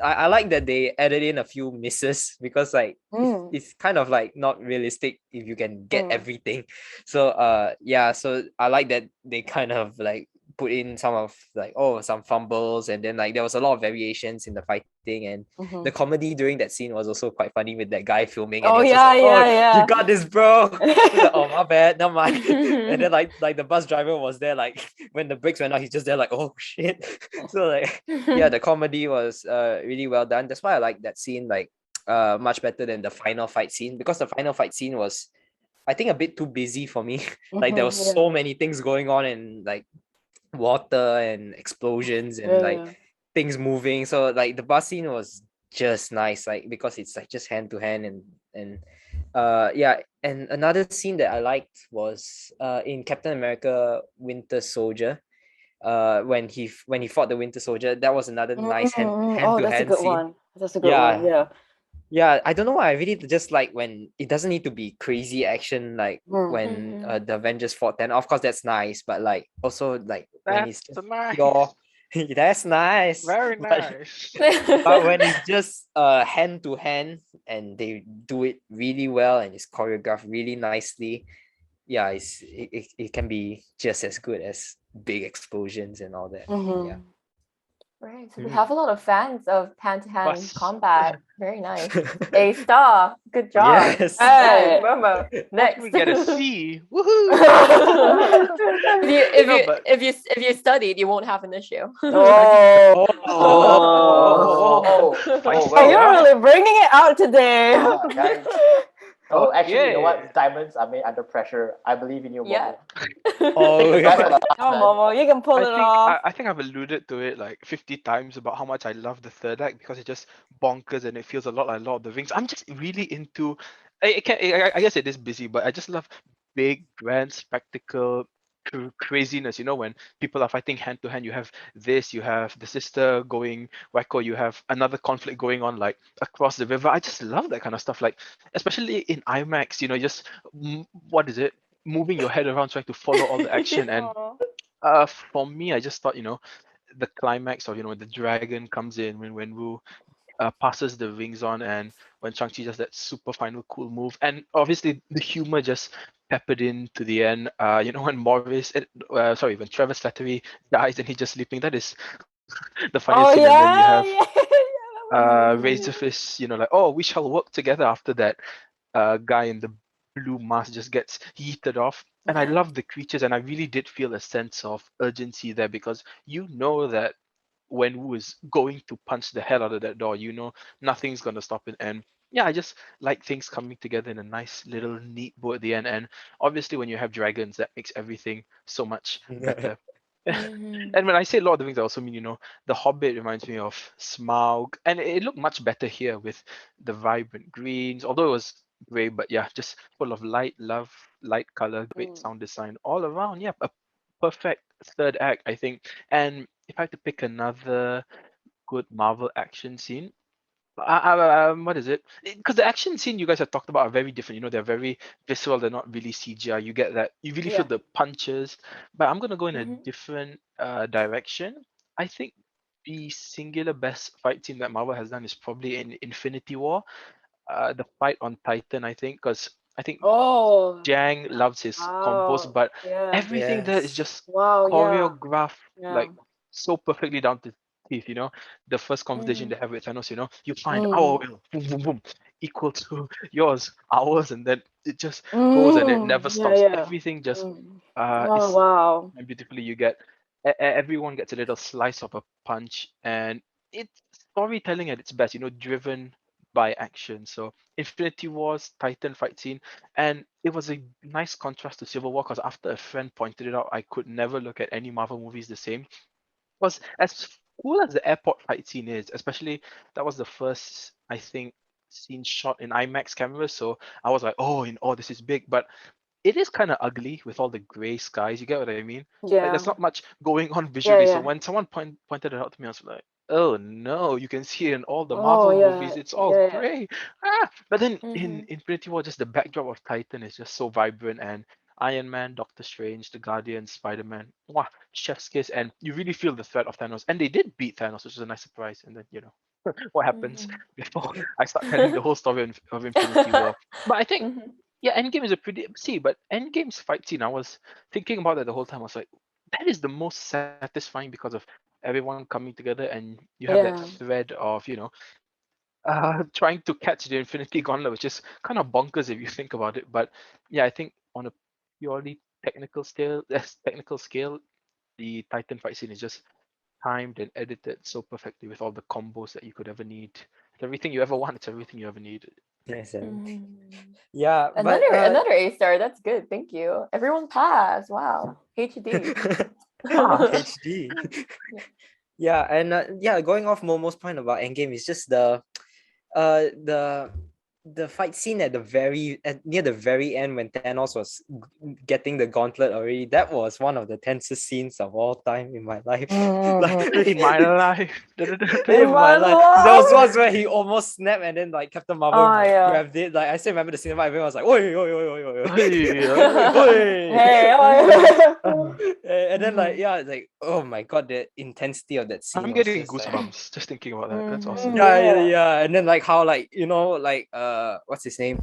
S5: I like that they added in a few misses because like it's kind of like not realistic if you can get everything. So yeah, so I like that they kind of like put in some of like some fumbles, and then like there was a lot of variations in the fighting, and the comedy during that scene was also quite funny with that guy filming. And
S4: Oh,
S5: he was just like,
S4: yeah.
S5: you got this, bro. Like, oh my bad, never mind. And then like the bus driver was there, like when the brakes went out, he's just there like, oh shit. So like yeah, the comedy was really well done. That's why I like that scene like much better than the final fight scene, because the final fight scene was, I think, a bit too busy for me. Like there was so many things going on, and like water and explosions and like things moving. So like the bus scene was just nice, like because it's like just hand to hand, and yeah. And another scene that I liked was in Captain America Winter Soldier. When he fought the Winter Soldier, that was another nice hand to
S4: that's a
S5: hand
S4: good
S5: scene.
S4: one. That's a good one. Yeah.
S5: Yeah, I don't know why. I really just like when it doesn't need to be crazy action, like when the Avengers fought. Then of course that's nice, but like also like when it's just
S2: nice.
S5: pure, that's nice.
S2: Very nice.
S5: But when it's just hand to hand and they do it really well and it's choreographed really nicely, yeah, it can be just as good as big explosions and all that. Yeah.
S1: Right, so we have a lot of fans of hand-to-hand
S2: Bus.
S1: combat. Very nice. A star. Good job.
S5: Yes.
S1: Hey, Momo. Next.
S2: We get a C. Woohoo!
S1: If you studied, you won't have an issue.
S4: Oh.
S3: Well,
S4: You're really bringing it out today.
S3: guys. Oh, actually, you know
S2: Okay.
S3: what? Diamonds are made under pressure. I believe in you, Momo.
S1: Yeah.
S5: Oh,
S3: Take the best for
S5: yeah.
S3: last,
S4: Come on,
S3: man.
S4: Momo, you can pull it off.
S2: I think I've alluded to it like 50 times about how much I love the third act because it's just bonkers and it feels a lot like Lord of the Rings. I'm just really into. I guess it is busy, but I just love big, grand, spectacle craziness. You know, when people are fighting hand to hand, you have this, you have the sister going wacko, you have another conflict going on like across the river. I just love that kind of stuff. Like especially in IMAX, just what is it? Moving your head around trying to follow all the action and For me, I just thought, the climax of, the dragon comes in when Wu passes the rings on, and when Shang-Chi does that super final cool move, and obviously the humor just peppered in to the end. When when Trevor Slattery dies and he's just sleeping, that is the funniest
S4: Oh
S2: scene. And then you
S4: yeah,
S2: have
S4: yeah, yeah. That was
S2: Razor Fist, like, oh, we shall work together after that guy in the blue mask just gets yeeted off. And I love the creatures, and I really did feel a sense of urgency there, because you know that when Wu is going to punch the hell out of that door, nothing's gonna stop it. And yeah, I just like things coming together in a nice little neat bow at the end. And obviously, when you have dragons, that makes everything so much better.
S1: Mhm.
S2: And when I say Lord of the Rings, I also mean, the Hobbit reminds me of Smaug, and it looked much better here with the vibrant greens, although it was gray, but yeah, just full of light, love, light color, great
S4: Mm.
S2: sound design all around. Yeah, a perfect third act, I think. And if I had to pick another good Marvel action scene, what is it? Because the action scene you guys have talked about are very different. They're very visceral. They're not really CGI. You get that. You really feel
S4: Yeah.
S2: the punches. But I'm gonna go in a
S1: Mhm.
S2: different direction. I think the singular best fight scene that Marvel has done is probably in Infinity War. The fight on Titan, I think, because I think
S4: Oh,
S2: Jang loves his combos,
S4: wow.
S2: but
S4: Yeah.
S2: everything there is
S5: Yes.
S2: just
S4: Wow. Yeah.
S2: choreographed
S4: Yeah.
S2: like so perfectly down to teeth. The first conversation
S1: Mhm.
S2: they have with Thanos, you find our
S4: Mm.
S2: will, boom, boom, boom, equal to yours, ours, and then it just goes and it never
S4: Mm. Yeah.
S2: stops.
S4: Yeah.
S2: Everything just
S4: Mm. Oh
S2: is
S4: wow.
S2: and beautifully. You get everyone gets a little slice of a punch, and it's storytelling at its best. Driven by action. So Infinity War's Titan fight scene, and it was a nice contrast to Civil War, because after a friend pointed it out, I could never look at any Marvel movies the same. Because as cool as the airport fight scene is, especially that was the first, I think, scene shot in IMAX cameras, so I was like, oh, this is big. But it is kind of ugly with all the gray skies. You get what I mean? Like there's
S4: Yeah.
S2: not much going on
S4: Yeah.
S2: visually. So
S4: Yeah.
S2: when someone pointed it out to me, I was like, oh no, you can see it in all the
S4: Oh
S2: Marvel
S4: yeah.
S2: movies. It's all
S4: Yeah. Yeah.
S2: gray. But then in
S1: Mhm.
S2: Infinity War, just the backdrop of Titan is just so vibrant, and Iron Man, Doctor Strange, the Guardian, Spider-Man, wow, chef's kiss, and you really feel the threat of Thanos. And they did beat Thanos, which is a nice surprise. And then what happens
S1: Mhm.
S2: before I start telling the whole story of Infinity War. But I think
S1: Mhm.
S2: yeah, Endgame is a pretty but Endgame's fight scene, I was thinking about that the whole time. I was like, that is the most satisfying because of everyone coming together, and you have that
S4: Yeah.
S2: thread of, trying to catch the Infinity Gauntlet, which is kind of bonkers if you think about it. But yeah, I think on a purely technical scale, the Titan fight scene is just timed and edited so perfectly with all the combos that you could ever need. It's everything you ever want. It's everything you ever need.
S5: Yes.
S1: Mhm.
S5: Yeah, but
S1: Another A star. That's good. Thank you. Everyone pass. Wow. HD.
S2: Pass.
S5: HD.
S1: Yeah.
S5: Yeah, and yeah, going off Momo's point about Endgame is just the fight scene near the very end when Thanos was getting the gauntlet already. That was one of the tensest scenes of all time in my life. Like
S4: Mm-hmm.
S2: In my life.
S5: in
S4: In
S5: my
S4: my
S5: life, there was once
S4: life.
S5: where he almost snapped and then like Captain Marvel
S4: Oh yeah.
S5: grabbed it. Like I still remember the cinema, everyone was like, oi, oi, oi, oi, oi, oi. Oi.
S4: Hey. Oh,
S5: And then like
S1: Mhm.
S5: yeah, it's like oh my god, the intensity of that
S2: I'm
S5: scene was
S2: getting
S5: just like
S2: goosebumps just thinking about that. That's
S1: Mhm.
S2: awesome.
S4: yeah.
S5: yeah, yeah,
S4: Yeah.
S5: yeah. And then like how like like what's his name?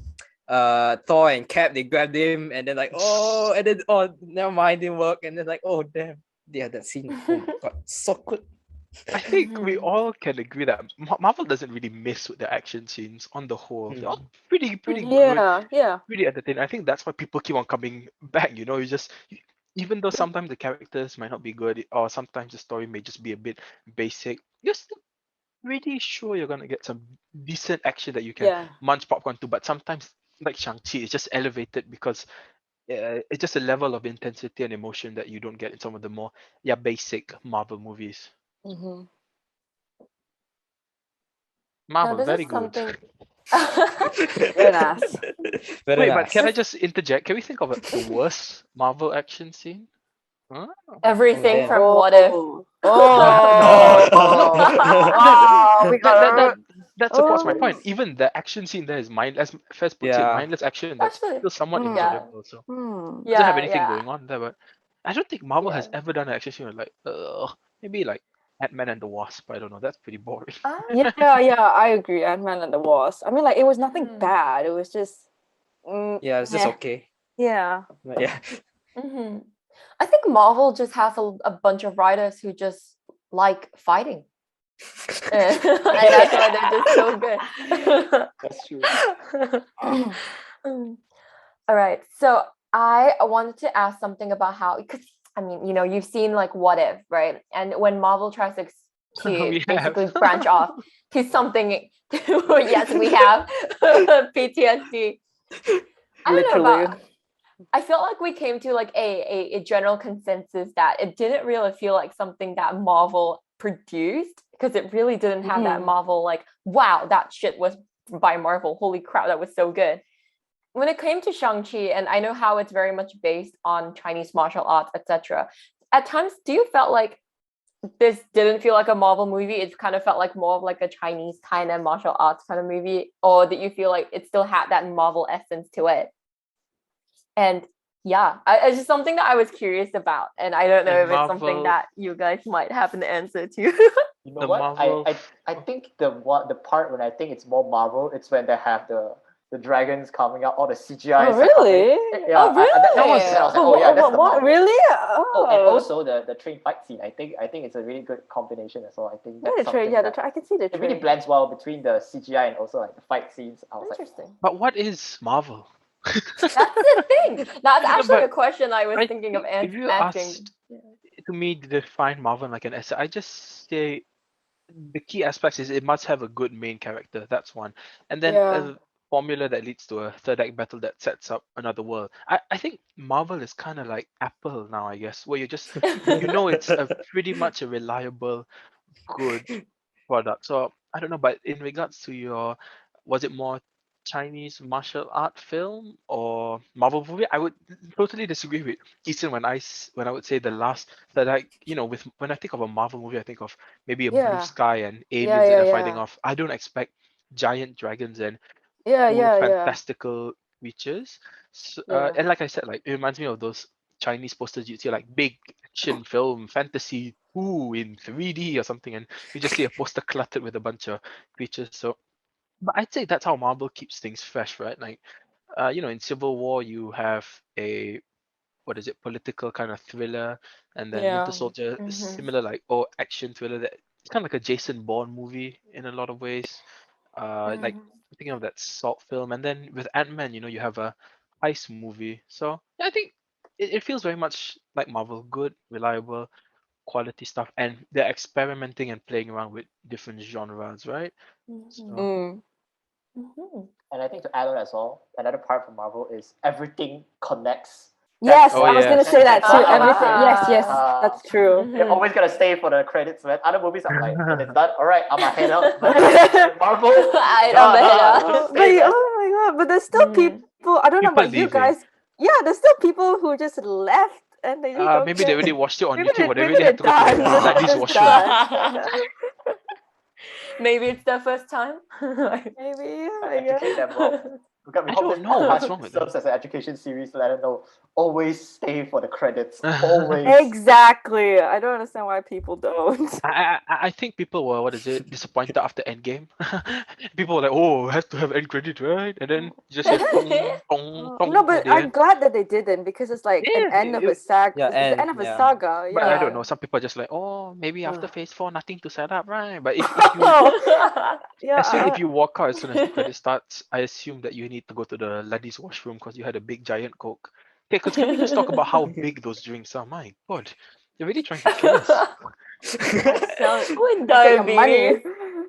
S5: Thor and Cap, they grabbed him and then like oh and then oh never mind, didn't work, and then like oh damn. Yeah, that scene. Oh my god, so good.
S2: I think we
S1: Mhm.
S2: all can agree that Marvel doesn't really miss with the action scenes on the whole. They're all
S5: Mm.
S2: pretty
S1: Mhm.
S2: good,
S4: Yeah. Yeah.
S2: pretty entertaining. I think that's why people keep on coming back. Even though sometimes the characters might not be good, or sometimes the story may just be a bit basic, you're still pretty sure you're gonna get some decent action that you can
S4: Yeah.
S2: munch popcorn to. But sometimes, like Shang-Chi, it's just elevated because it's just a level of intensity and emotion that you don't get in some of the more basic Marvel movies.
S4: Mm-hmm.
S1: Now
S2: Marvel,
S1: this
S2: very
S1: is
S2: good.
S1: something.
S4: Very nice.
S5: Very
S2: Wait, but can I
S5: nice.
S1: This
S2: just interject? Can we think of the worst Marvel action scene? Huh?
S5: Oh
S1: everything
S5: damn.
S1: from What If.
S4: Oh.
S2: No, no.
S4: Oh. Wow. We
S2: That, that,
S4: got.
S2: that, that supports my point.
S4: Oh.
S2: Even the action scene there is mindless. Fez puts it,
S5: Yeah.
S2: mindless action that's
S1: Actually,
S2: still somewhat
S4: Hmm.
S1: yeah,
S2: enjoyable. So
S4: Hmm.
S2: doesn't have
S1: yeah,
S2: anything
S1: yeah.
S2: going on there, but I don't think Marvel has
S1: Yeah.
S2: ever done an action scene with like, maybe like Ant-Man and the Wasp. I don't know. That's pretty boring.
S1: Ah,
S4: Yeah, I agree. Ant-Man and the Wasp. I mean, like, it was nothing
S1: Hmm.
S4: bad. It was just,
S5: Yeah, it's just
S4: meh.
S5: okay.
S4: Yeah.
S5: But yeah.
S1: mhm. I think Marvel just has a bunch of writers who just like fighting. And that's why they're just so good.
S3: That's true.
S1: All right. So I wanted to ask something about how, because I mean, you've seen like What If, right? And when Marvel tries to
S2: We
S1: basically
S2: have.
S1: branch off to something, yes, we have PTSD. I don't know
S4: Literally.
S1: about. I felt like we came to like a general consensus that it didn't really feel like something that Marvel produced, because it really didn't have that Marvel like, wow, that shit was by Marvel. Holy crap, that was so good. When it came to Shang-Chi, and I know how it's very much based on Chinese martial arts, etc. At times, do you felt like this didn't feel like a Marvel movie? It kind of felt like more of like a Chinese kind of martial arts kind of movie, or did you feel like it still had that Marvel essence to it? And yeah, it's just something that I was curious about, and I don't know
S2: And
S1: if it's something
S2: Marvel,
S1: that you guys might have an answer to.
S3: You know
S2: the
S3: what?
S2: Marvel.
S3: I think the part when I think it's more Marvel, it's when they have the dragons coming out, all the CGI.
S4: Oh, really?
S3: Yeah.
S4: Oh, really?
S3: That was I was like, oh yeah, that's the Marvel.
S4: Really?
S3: Oh, and also the train fight scene. I think it's a really good combination as well. I think
S4: Yeah,
S3: that's
S4: the train.
S3: something
S4: Yeah,
S3: that
S4: I can see the
S3: it
S4: train.
S3: really blends well between the CGI and also like the fight scenes. I was like,
S1: Interesting.
S2: But what is Marvel?
S1: That's the thing. That's
S2: No,
S1: actually a
S2: but
S1: question I was
S2: I
S1: thinking of
S2: think if you
S1: asking.
S2: asked to me to define Marvel like an essay, I just say the key aspects is it must have a good main character. That's one, and then
S4: Yeah.
S2: a formula that leads to a third act battle that sets up another world. I think Marvel is kind of like Apple now, I guess, where it's a pretty much a reliable, good product. So I don't know, but in regards to was it more Chinese martial art film or Marvel movie? I would totally disagree with Eason when I would say the last that with when I think of a Marvel movie, I think of maybe a blue
S4: Yeah.
S2: sky and
S4: Yeah,
S2: aliens that
S4: yeah,
S2: are fighting
S4: yeah.
S2: off. I don't expect giant dragons and
S4: Yeah,
S2: cool,
S4: yeah, yeah.
S2: fantastical creatures. So,
S4: Yeah.
S2: and like I said, like it reminds me of those Chinese posters you'd see, like big action film, fantasy, in 3D or something, and you just see a poster cluttered with a bunch of creatures. So, but I'd say that's how Marvel keeps things fresh, right? Like, in Civil War, you have a what is it, political kind of thriller, and then Winter
S4: Yeah.
S2: Soldier,
S1: Mhm.
S2: similar like action thriller that it's kind of like a Jason Bourne movie in a lot of ways. Like thinking of that Salt film, and then with Ant-Man, you have a heist movie. So yeah, I think it feels very much like Marvel, good, reliable, quality stuff, and they're experimenting and playing around with different genres, right? So
S4: Mm.
S1: Mhm.
S3: and I think to add on as well, another part from Marvel is everything connects.
S4: Yes,
S2: Oh
S4: I was gonna
S2: yes.
S4: say that too.
S3: That's one
S4: Everything.
S3: thing.
S4: Yes, yes,
S3: Uh,
S4: that's true.
S3: You're
S1: Mhm.
S3: always gonna stay for the credits, man. Other movies, I'm like, when it's done, all right, I'm gonna head out. But Marvel,
S1: I don't know.
S3: just
S4: But
S3: stay, man.
S4: oh my god! But there's still
S1: Mm.
S4: people. I don't know
S2: People
S4: about you
S2: leaving.
S4: guys. Yeah, there's still people who just left and they just don't
S2: Maybe they
S4: care.
S2: really watched it on
S4: Maybe
S2: YouTube, or they
S4: maybe
S2: really
S4: they're
S2: had to go to
S4: done.
S2: the
S4: They're
S2: ladies'
S4: just
S2: washroom.
S4: done.
S1: Maybe it's their first time.
S4: Maybe,
S3: I
S4: I guess.
S3: educate them well. We
S2: I
S3: hope
S2: don't
S3: this
S2: know what's wrong
S3: podcast
S2: with them.
S3: serves as an education series to let them know. Always stay for the credits. Always.
S4: Exactly. I don't understand why people don't.
S2: I think people were disappointed after Endgame. People were like, oh, it has to have end credit, right? And then you just hear tong tong tong
S4: No,
S2: at
S4: but
S2: the
S4: I'm
S2: end.
S4: glad that they didn't because it's like an
S2: Yeah,
S4: end of a saga.
S5: Yeah,
S4: It's the
S5: and
S4: end of a
S5: yeah.
S4: saga.
S2: but I
S4: Yeah.
S2: don't know. Some people are just like, oh, maybe after
S4: Ugh.
S2: Phase 4, nothing to set up, right? But if you
S4: Yeah.
S2: if you walk out as soon as the credit starts, I assume that you need to go to the ladies' washroom because you had a big giant Coke. Okay, because can we just talk about how big those drinks are? My God, you're really trying to kill us.
S4: So
S1: With
S4: you get your money.
S1: diabetes.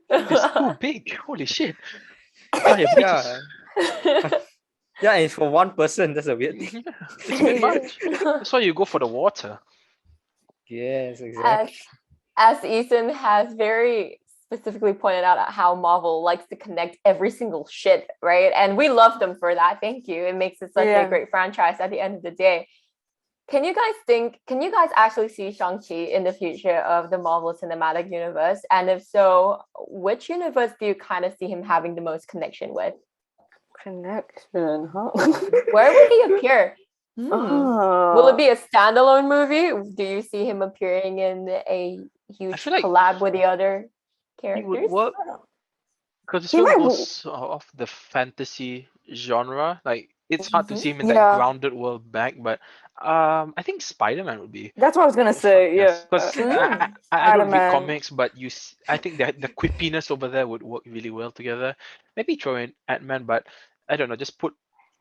S2: It's too big. Holy shit. Diabetes.
S5: Yeah. Yeah, and for one person, that's a weird thing.
S2: It's a bit much. That's why you go for the water.
S5: Yes,
S1: as
S5: exactly.
S1: as Eason has very specifically pointed out how Marvel likes to connect every single shit, right? And we love them for that. Thank you. It makes it such a
S4: Yeah.
S1: great franchise at the end of the day. Can you guys actually see Shang-Chi in the future of the Marvel Cinematic Universe? And if so, which universe do you kind of see him having the most connection with?
S4: Connection, huh?
S1: Where would he appear? Will it be a standalone movie? Do you see him appearing in a huge
S2: feel like
S1: collab with the other
S2: He would
S1: characters?
S2: work because this
S4: He
S2: film
S4: might
S2: goes off the fantasy genre. Like it's hard to see him in that
S4: Yeah.
S2: grounded world back, but I think Spider-Man would be.
S4: That's what I was gonna say. Yeah.
S2: Because I don't read
S4: Spider-Man.
S2: comics, but I think that the quippiness over there would work really well together. Maybe throw in Ant-Man, but I don't know, just put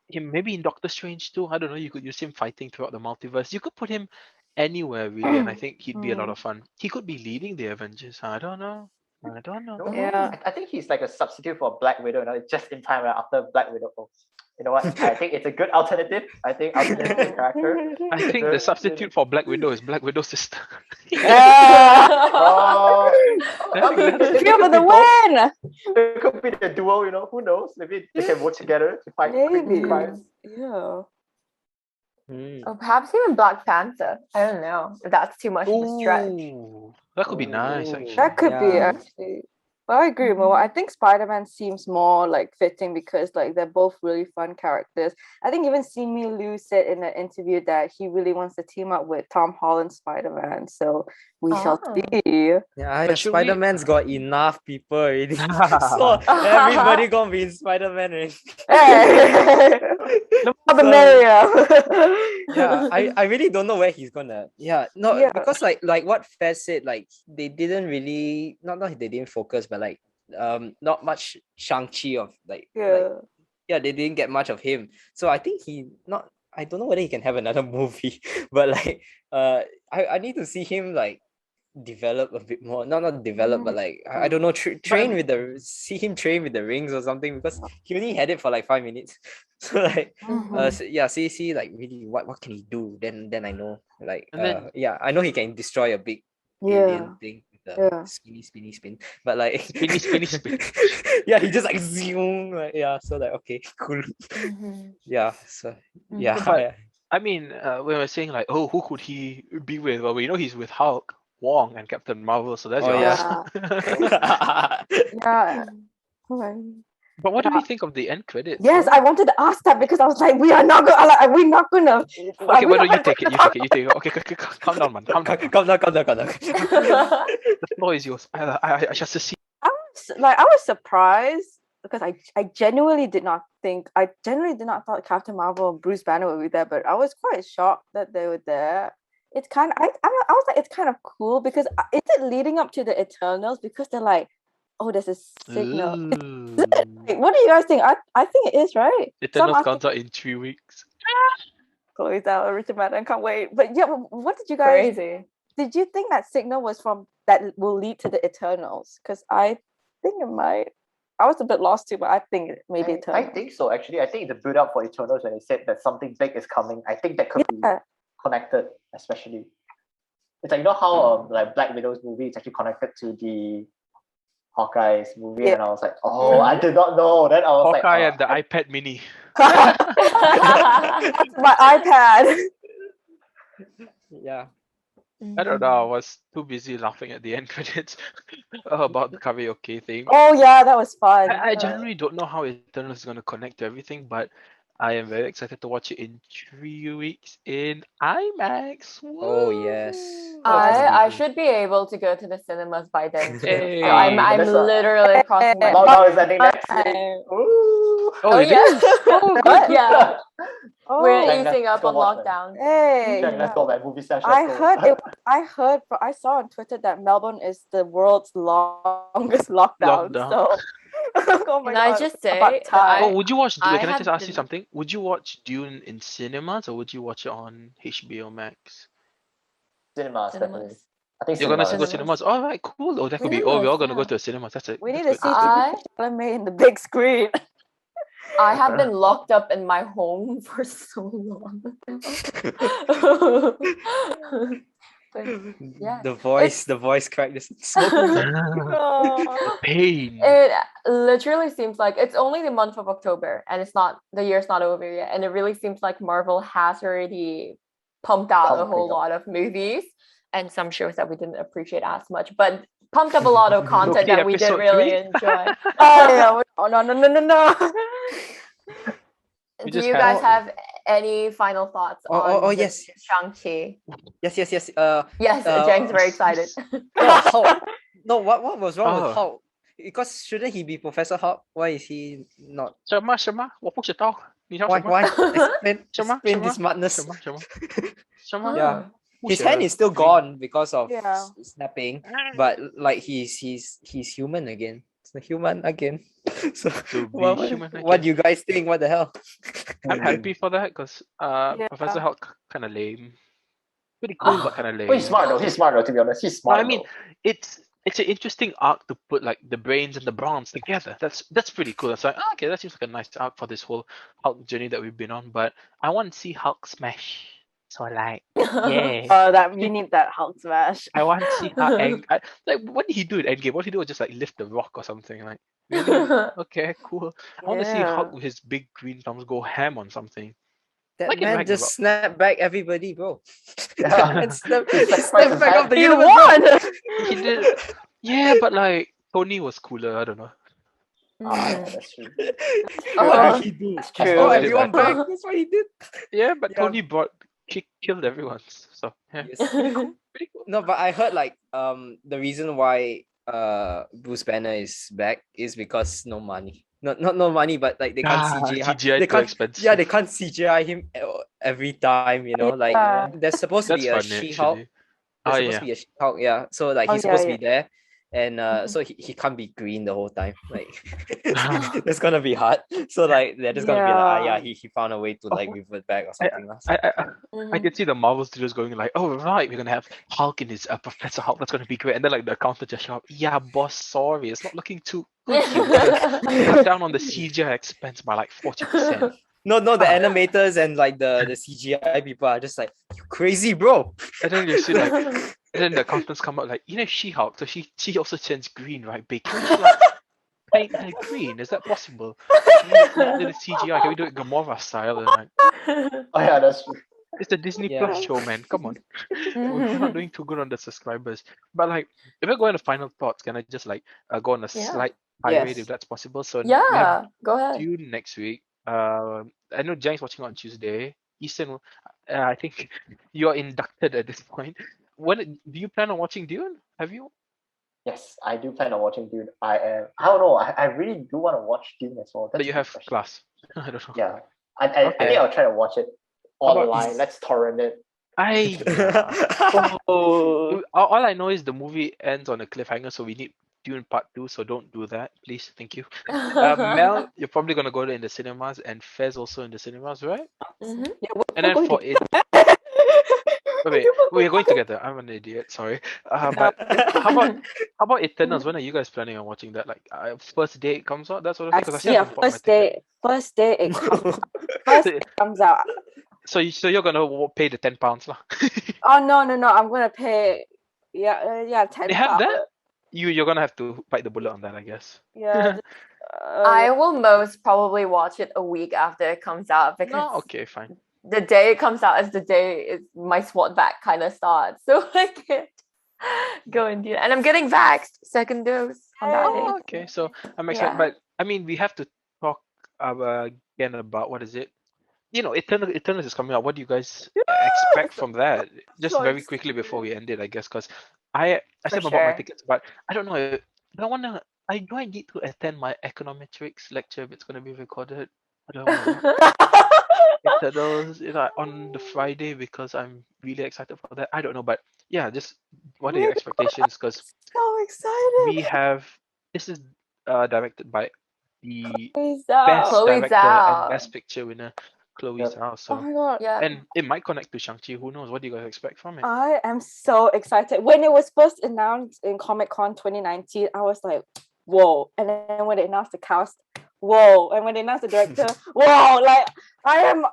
S2: him maybe in Doctor Strange too. I don't know, you could use him fighting throughout the multiverse. You could put him anywhere really, and I think he'd be a lot of fun. He could be leading the Avengers. I don't know.
S3: No,
S4: Yeah.
S3: I think he's like a substitute for Black Widow. Just in time after Black Widow. Oh, you know what? I think it's a good alternative. I think alternative character.
S2: I think the substitute for Black Widow is Black Widow's sister.
S3: Oh,
S4: Feel for the win.
S3: It could be the duo. Who knows? Maybe they can work together to fight
S4: Maybe.
S3: crimes.
S4: Yeah.
S1: Or perhaps even Black Panther. I don't know if that's too much of a stretch.
S2: Ooh, that could be nice actually.
S4: That could be
S5: Yeah.
S4: actually. But I agree with Momo. I think Spider-Man seems more like fitting because like they're both really fun characters. I think even Simu Liu said in an interview that he really wants to team up with Tom Holland's Spider-Man. So we shall
S1: Oh.
S4: see.
S5: Yeah,
S2: But should we-
S5: Spider-Man's got enough people already. So everybody gonna be in Spider-Man already.
S4: Hey, all the
S5: So-
S4: merrier.
S5: Yeah, I really don't know where he's gonna. Yeah, no,
S4: Yeah.
S5: because like what Fezz said, like they didn't really not they didn't focus, but like not much Shang-Chi of like
S4: Yeah.
S5: they didn't get much of him. So I think I don't know whether he can have another movie, but like I need to see him like develop a bit more. Not develop, but like I don't know, train with see him train with the rings or something because he only had it for like 5 minutes. So like see like really what can he do? Then I know like
S2: And then-
S5: I know he can destroy a big
S4: Yeah.
S5: alien thing with the
S4: Yeah.
S5: spinny spin. But like
S2: Spinny spin.
S5: yeah, he just like zoom like so like okay, cool. Yeah. So yeah.
S2: But- I mean, when we're saying like, oh, who could he be with? Well, we know he's with Hulk, Wong, and Captain Marvel, so that's
S5: Oh,
S2: your
S5: yeah.
S2: answer.
S4: Yeah. Alright.
S2: But what do we think of the end credits?
S4: Yes,
S2: though?
S4: I wanted to ask that because I was like, we're not gonna.
S2: Okay, why don't you take it? You take it. Okay, calm down, man. Calm down.
S5: Calm down.
S2: The floor is yours. I just see.
S4: I was surprised because I genuinely did not thought Captain Marvel and Bruce Banner would be there, but I was quite shocked that they were there. It's kind of I was like, it's kind of cool because is it leading up to the Eternals because they're like, oh, there's a signal. Like, what do you guys think? I think it is, right?
S2: Eternals comes out in 3 weeks.
S4: Chloe's out, Richard Madden, can't wait. But yeah, what did you guys?
S1: Crazy.
S4: Did you think that signal was from that will lead to the Eternals? Because I think it might. I was a bit lost too, but I think maybe
S3: I
S4: Eternals.
S3: think so, actually. I think the build up for Eternals when they said that something big is coming, I think that could be
S4: Yeah.
S3: connected, especially. It's like, how like Black Widow's movie is actually connected to the Hawkeye's movie,
S4: Yeah.
S3: and I was like, oh, I did not know. Then I was
S2: Hawkeye
S3: like,
S2: and the iPad Mini.
S4: That's my iPad.
S5: Yeah.
S2: I don't know. I was too busy laughing at the end credits about the karaoke thing.
S4: Oh yeah, that was fun.
S2: I generally don't know how Eternals is going to connect to everything, but I am very excited to watch it in 3 weeks in IMAX.
S5: Oh, yes.
S2: Woo!
S1: I should be able to go to the cinemas by then too.
S2: Hey.
S1: So I'm
S3: That's a-
S1: literally crossing my
S3: lockdown is ending next week. Ooh.
S2: Oh, it
S1: yeah.
S2: is? Oh, good.
S1: Yeah,
S4: Oh,
S1: we're
S3: Shang,
S1: easing
S3: let's
S1: up
S3: go
S1: on
S3: watch that.
S1: lockdown.
S4: hey.
S3: Shang, let's go that movie session.
S4: I saw on Twitter that Melbourne is the world's longest lockdown.
S2: Lockdown.
S4: So, oh my
S1: Can I
S4: God,
S1: just
S4: it's
S1: say
S4: about
S1: that
S4: time.
S2: Oh, would you watch?
S1: I
S2: Can I
S1: have
S2: just ask you
S1: been-
S2: something? Would you watch Dune in cinemas or would you watch it on HBO Max?
S3: Cinemas, definitely.
S1: Cinemas.
S3: I think
S2: You're gonna
S3: cinemas.
S2: go cinemas. All right, cool. Oh, that could be. Oh, we're
S1: Cinemas,
S2: all gonna go
S1: yeah.
S2: to the cinemas. That's it.
S4: We need
S2: That's
S4: to see
S2: good.
S4: Chalamet in the big screen.
S1: I have been locked up in my home for so long. But yeah,
S5: The voice crack is so
S4: Oh.
S2: Pain.
S1: it literally seems like it's only the month of October and the year's not over yet. And it really seems like Marvel has already pumped out a whole
S3: Pumping up.
S1: lot of movies and some shows that we didn't appreciate as much, but pumped up a lot of content
S2: Loki
S1: that we did
S2: episode
S1: really
S2: 3?
S1: enjoy.
S4: Oh, yeah. Oh, no.
S2: We
S1: Do
S2: just
S1: you
S2: had-
S1: guys have any final thoughts
S5: Oh,
S1: on the
S5: yes.
S1: Shang-Chi?
S5: Yes.
S1: Yes,
S5: Uh,
S1: Jang's very excited.
S5: No, Hulk. No, what was wrong with
S2: Oh.
S5: Hulk? Because shouldn't he be Professor Hulk? Why is he not?
S2: 什么？我不知道。你讲
S5: Why?
S2: 什么？
S5: Why? Explain
S2: 什么？
S5: explain this madness.
S2: 什么？
S5: Yeah.
S2: Who
S5: His
S2: should
S5: hand
S2: I
S5: is still
S2: read?
S5: gone because of
S4: Yeah.
S5: snapping, but like he's human again. It's a human again. So
S2: To be
S5: what,
S2: human
S5: what
S2: again.
S5: do you guys think? What the hell?
S2: I'm happy for that because
S4: Yeah.
S2: Professor Hulk kind of lame. Pretty cool, but kind of lame.
S3: Well, he's smart though. He's smart though. To be honest, he's
S2: Well,
S3: smart.
S2: I mean, it's an interesting arc to put like the brains and the bronze together. That's pretty cool. It's like, oh, okay, that seems like a nice arc for this whole Hulk journey that we've been on. But I want to see Hulk smash. So like, yeah.
S4: That we need that Hulk smash.
S2: I want to see how like what did he do in Endgame? What did he do was just like lift the rock or something. Like, really? Okay, cool. I want to see Hulk with his big green thumbs go ham on something.
S5: That
S2: Like in
S5: man
S2: Ragnarok.
S5: just snapped back everybody, bro.
S3: Yeah.
S5: And snap,
S3: He sacrificed
S5: snapped
S3: his
S5: back
S3: head.
S5: off the
S4: He
S5: universe, bro.
S4: won.
S2: He did. Yeah, but like Tony was cooler. I don't know.
S3: Yeah, that's true.
S5: What did he do?
S4: That's
S5: He
S4: true.
S5: brought
S2: That's
S5: everyone
S2: true.
S5: back. That's what he did.
S2: Yeah, but
S5: Yeah.
S2: Tony killed everyone. So yeah,
S5: Yes.
S2: pretty cool. Pretty cool.
S5: No, but I heard like the reason why Bruce Banner is back is because no money. Not no money, but like they can't CGI.
S2: CGI
S5: They
S2: too
S5: can't.
S2: expensive.
S5: Yeah, they can't CGI him every time. You know, like
S4: Yeah.
S5: there's supposed to
S2: That's
S5: be a
S2: funny
S5: She-Hulk.
S2: actually.
S5: There's
S2: Oh
S5: supposed
S2: yeah.
S5: to be a She-Hulk, yeah. So like
S4: Oh,
S5: he's
S4: yeah,
S5: supposed to
S4: yeah.
S5: be there. And so he can't be green the whole time. Like that's gonna be hard. So like they're just gonna be like,
S4: Yeah.
S5: he found a way to like revert back or something.
S2: I can see the Marvel studios going like, oh right, we're gonna have Hulk in his Professor Hulk. That's gonna be great. And then like the accountant just show up. Yeah, boss, sorry, it's not looking too good here. We gotta cut down on the CGI expense by like 40%.
S5: No, the animators and like the CGI people are just like, you crazy, bro.
S2: And then you see like, and then the accountants come out like, She-Hulk, so she also turns green, right? Big. Can we just like paint her green? Is that possible? Can we not do the CGI? Can we do it Gamora style? And like,
S3: Oh yeah, that's true.
S2: it's the Disney
S5: Yeah.
S2: Plus show, man. Come on. We're not doing too good on the subscribers. But like, if we're going to final thoughts, can I just like go on a
S1: Yeah.
S2: slight tirade
S5: Yes.
S2: if that's possible? So we have
S1: Yeah, go ahead.
S2: Dune next week. I know Jang's watching on Tuesday. Eason, I think you're inducted at this point. When do you plan on watching Dune? Have you?
S3: Yes, I do plan on watching Dune. I don't know. I really do want to watch Dune as well.
S2: But
S3: That's
S2: you
S3: a good
S2: have
S3: question.
S2: class. I don't know.
S3: Yeah, I
S2: Okay.
S3: think I'll try to watch it
S2: How about
S3: online.
S2: is-
S3: Let's torrent it.
S2: Oh, all I know is the movie ends on a cliffhanger, so we need Dune Part 2. So don't do that, please. Thank you. Mel, you're probably gonna go in the cinemas, and Fezz also in the cinemas, right?
S1: Mhm.
S4: Yeah, we're
S2: And then
S4: going
S2: for
S4: to-
S2: it, wait, we're going together. I'm an idiot. Sorry. But how about Eternals? When are you guys planning on watching that? Like first day it comes out, that sort of thing. Because I still
S4: Yeah,
S2: haven't bought my
S4: first
S2: ticket.
S4: day it comes. First it comes out.
S2: So you're gonna pay the £10 lah.
S4: Oh no, I'm gonna pay. Yeah, 10
S2: They have
S4: pounds.
S2: that. You're gonna have to bite the bullet on that, I guess.
S4: Yeah.
S1: I will most probably watch it a week after it comes out because
S2: No, okay, fine.
S1: the day it comes out is the day my SWAT back kind of starts. So I can't go and do that. And I'm getting vaxxed, second dose on that day.
S2: Oh, okay. So I'm excited,
S1: Yeah.
S2: but I mean, we have to talk again about what is it? Eternals is coming out. What do you guys expect from that? Just
S1: So
S2: very quickly before we end it, I guess, because I still haven't bought my
S1: sure.
S2: tickets, but I don't know. Do I need to attend my econometrics lecture if it's gonna be recorded? I don't know. Eternals, on the Friday because I'm really excited for that. I don't know, but yeah, just what are your expectations? Because
S4: so excited.
S2: we have this is directed by the
S4: Please,
S2: best
S1: Chloe
S2: director
S1: Zhao.
S2: and best picture winner, Chloe
S3: Yep.
S2: Zhao.
S4: Oh
S2: So
S4: my god.
S1: Yeah.
S2: and it might connect to Shang-Chi. Who knows? What do you guys expect from it?
S4: I am so excited. When it was first announced in Comic Con 2019, I was like, whoa. And then when they announced the cast, whoa. And when they announced the director, whoa. Like,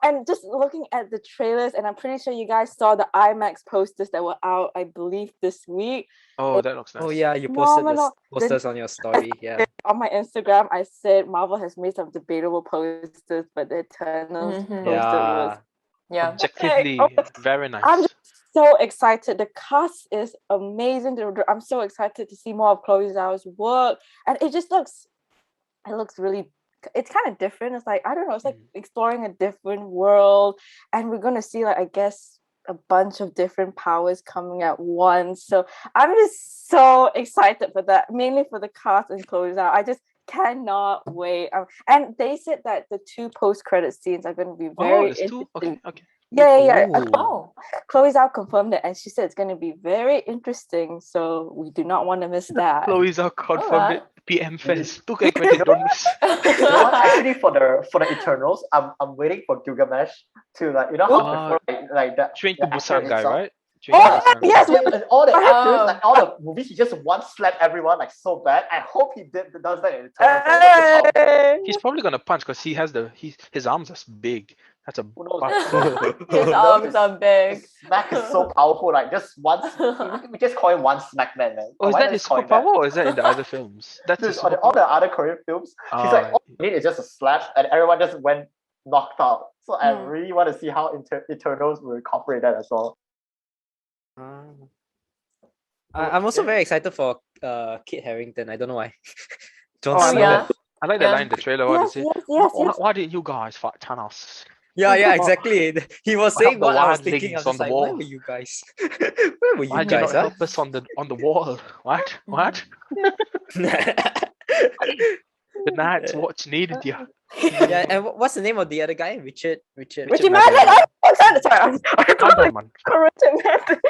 S4: and just looking at the trailers, and I'm pretty sure you guys saw the IMAX posters that were out, I believe, this week.
S2: Oh, that looks nice.
S5: Oh yeah, you posted the
S4: Phenomenal.
S5: posters on your story. Yeah.
S4: On my Instagram, I said Marvel has made some debatable posters, but the Eternals
S1: Mhm.
S4: poster was
S1: Yeah.
S2: Objectively,
S4: Okay.
S2: very nice.
S4: I'm so excited. The cast is amazing. I'm so excited to see more of Chloe Zhao's work, and it looks really it's kind of different. It's like, I don't know, it's like exploring a different world, and we're gonna see, like, I guess, a bunch of different powers coming at once. So I'm just so excited for that, mainly for the cast and closeout. I just cannot wait. And they said that the 2 post-credit scenes are going to be very
S2: it's two.
S4: interesting.
S2: Okay.
S4: Yeah.
S5: Ooh.
S1: Oh.
S4: Chloe's out confirmed it, and she said it's going to be very interesting. So we do not want to miss that.
S2: Chloe's out confirmed
S1: Alright.
S2: it. PM Fezz. Tu kayak credit don't miss.
S3: You know what? Actually, for the Eternals, I'm waiting for Gilgamesh to, like, you know how before, like that
S2: Train to
S3: the actor
S2: Busan guy,
S3: itself-
S2: right? Train to
S4: Oh,
S2: Busan.
S4: yes,
S3: And all the actors,
S1: Oh.
S3: like all the movies, he just one slap everyone like so bad. I hope he does that in Eternals.
S4: Hey!
S2: He's probably gonna punch because he has his arms are big. That's a
S3: Who knows?
S1: His arms are big.
S3: His smack is so powerful. Like just once, we just call him one smack man.
S2: Oh, is
S3: Why
S2: that
S3: not
S2: his
S3: just call him
S2: superpower or is that in the other films? That's
S3: Dude,
S2: his
S3: all
S2: superpower.
S3: the other Korean films, he's like, all you need is just a slap, and everyone just went knocked out. So I really want to see how Eternals will incorporate that as well.
S5: I'm also very excited for Kit Harington. I don't know why. Jon
S2: Oh, I
S1: Oh,
S2: like
S5: Snow.
S1: yeah.
S2: that. I like the
S1: Yeah.
S2: line in the trailer. What
S4: Yes,
S2: is it?
S4: yes.
S2: Why didn't you guys fight Thanos?
S5: Yeah, exactly. He was
S2: Help
S5: saying
S2: the
S5: what I was thinking. I
S2: wildlings
S5: was
S2: on
S5: just
S2: the
S5: like, where
S2: wall.
S5: were you guys? Where were
S2: Why
S5: you
S2: did you
S5: guys?
S2: not help us on the wall? What? What? The Night's Watch needed you.
S5: Yeah, and what's the name of the other guy? Richard.
S2: Richard
S4: Richard
S2: Madden.
S4: Madden! I'm excited. Sorry, I'm
S2: Calm down, man.
S4: Richard Madden.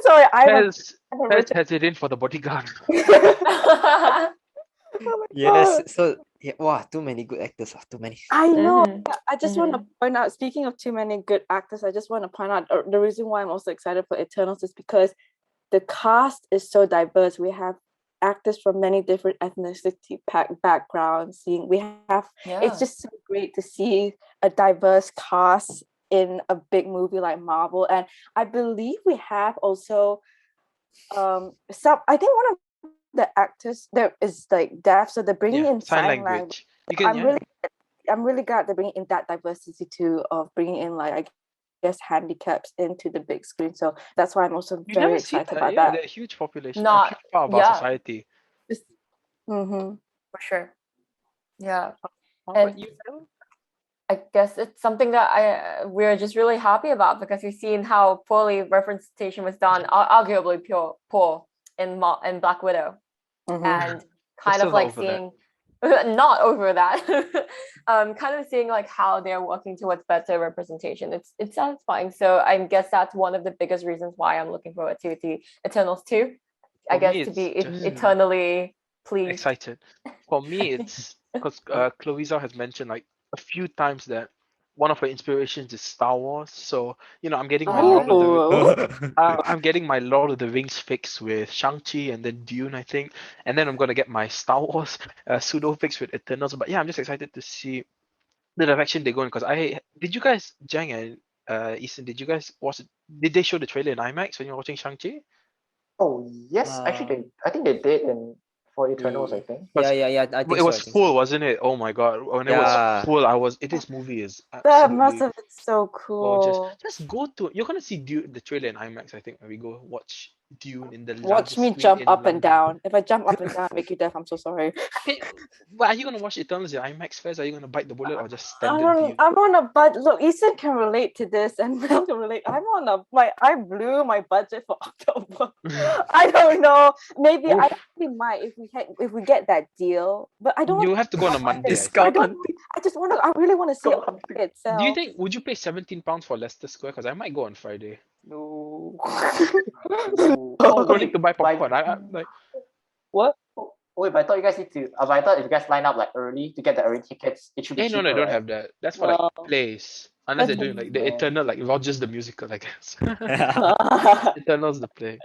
S4: Sorry,
S2: Fezz
S4: Richard.
S2: has it in for the bodyguard.
S5: Yes. So yeah, wow, too many good actors. Too many.
S4: I know.
S1: Mhm.
S4: I just want to point out, speaking of too many good actors, I just want to point out the reason why I'm also excited for Eternals is because the cast is so diverse. We have actors from many different ethnicity backgrounds. It's just so great to see a diverse cast in a big movie like Marvel. And I believe we have also I think one of the actors there is like deaf, so they're bringing in
S2: sign
S4: language.
S2: language. You can,
S4: I'm really glad they're bringing in that diversity too, of bringing in, like, I guess, handicaps into the big screen. So that's why I'm also
S2: you
S4: very
S2: never see
S4: excited
S2: that.
S4: about
S2: Yeah,
S4: that.
S2: they're a huge population, a
S1: Not-
S2: huge part of our
S1: yeah.
S2: society.
S4: Mm-hmm.
S1: For sure. Yeah.
S2: How
S1: And-
S2: about you, Phil?
S1: I guess it's something that we're just really happy about because we've seen how poorly representation was done, arguably poor in Black Widow, and kind
S2: still
S1: of
S2: not
S1: like
S2: over that.
S1: seeing not over that, kind of seeing like how they're working towards better representation. It's satisfying. So I guess that's one of the biggest reasons why I'm looking forward to the Eternals 2. I
S2: For
S1: guess
S2: me,
S1: to be
S2: it's just-
S1: eternally pleased.
S2: Excited. For me, it's because Chloe Zhao has mentioned like a few times that one of her inspirations is Star Wars. So I'm getting my Lord of the I'm getting my Lord of the Rings fix with Shang-Chi and then Dune, I think, and then I'm gonna get my Star Wars pseudo fix with Eternals. But yeah, I'm just excited to see the direction they're going. Because did you guys, Jang and Eason, did you guys watch? Did they show the trailer in IMAX when you were watching Shang-Chi?
S3: Oh yes, actually, I think they did for Eternals. I think.
S5: Yeah. I think
S2: It was
S5: so, I think
S2: full,
S5: so.
S2: wasn't it? Oh my god! When it
S5: Yeah.
S2: was full, this movie is
S4: That
S2: absolutely
S4: must have been so
S2: gorgeous.
S4: cool.
S2: Just go to you're gonna see Dune, the trailer in IMAX. I think when we go watch Dune in the
S4: Watch
S2: largest
S4: me
S2: screen
S4: jump
S2: in
S4: up and
S2: London.
S4: down. If I jump up and down, I make you deaf. I'm so sorry.
S2: Okay, but are you gonna watch Eternals in IMAX first? Are you gonna bite the bullet or just
S4: I'm
S2: standard view?
S4: on a budget. Look, Eason can relate to this, and Mel can relate. I blew my budget for October. I don't know. Maybe I actually might if we get that deal, but I don't.
S2: You have to go on a Monday. I think.
S5: Discount.
S4: I really want to see it on itself.
S2: Do you think would you pay £17 for Leicester Square? Because I might go on Friday.
S4: No.
S2: Don't need to buy popcorn. I'm like,
S4: What?
S3: Wait, but I thought you guys need to. But I thought if you guys line up like early to get the early tickets, it should be cheaper.
S2: no, I don't
S3: right?
S2: have that. That's for like
S4: No.
S2: plays. Unless they're
S4: That's
S2: doing like the
S3: Oh.
S2: Eternal, like Rogers the musical, I guess. Eternal's the play.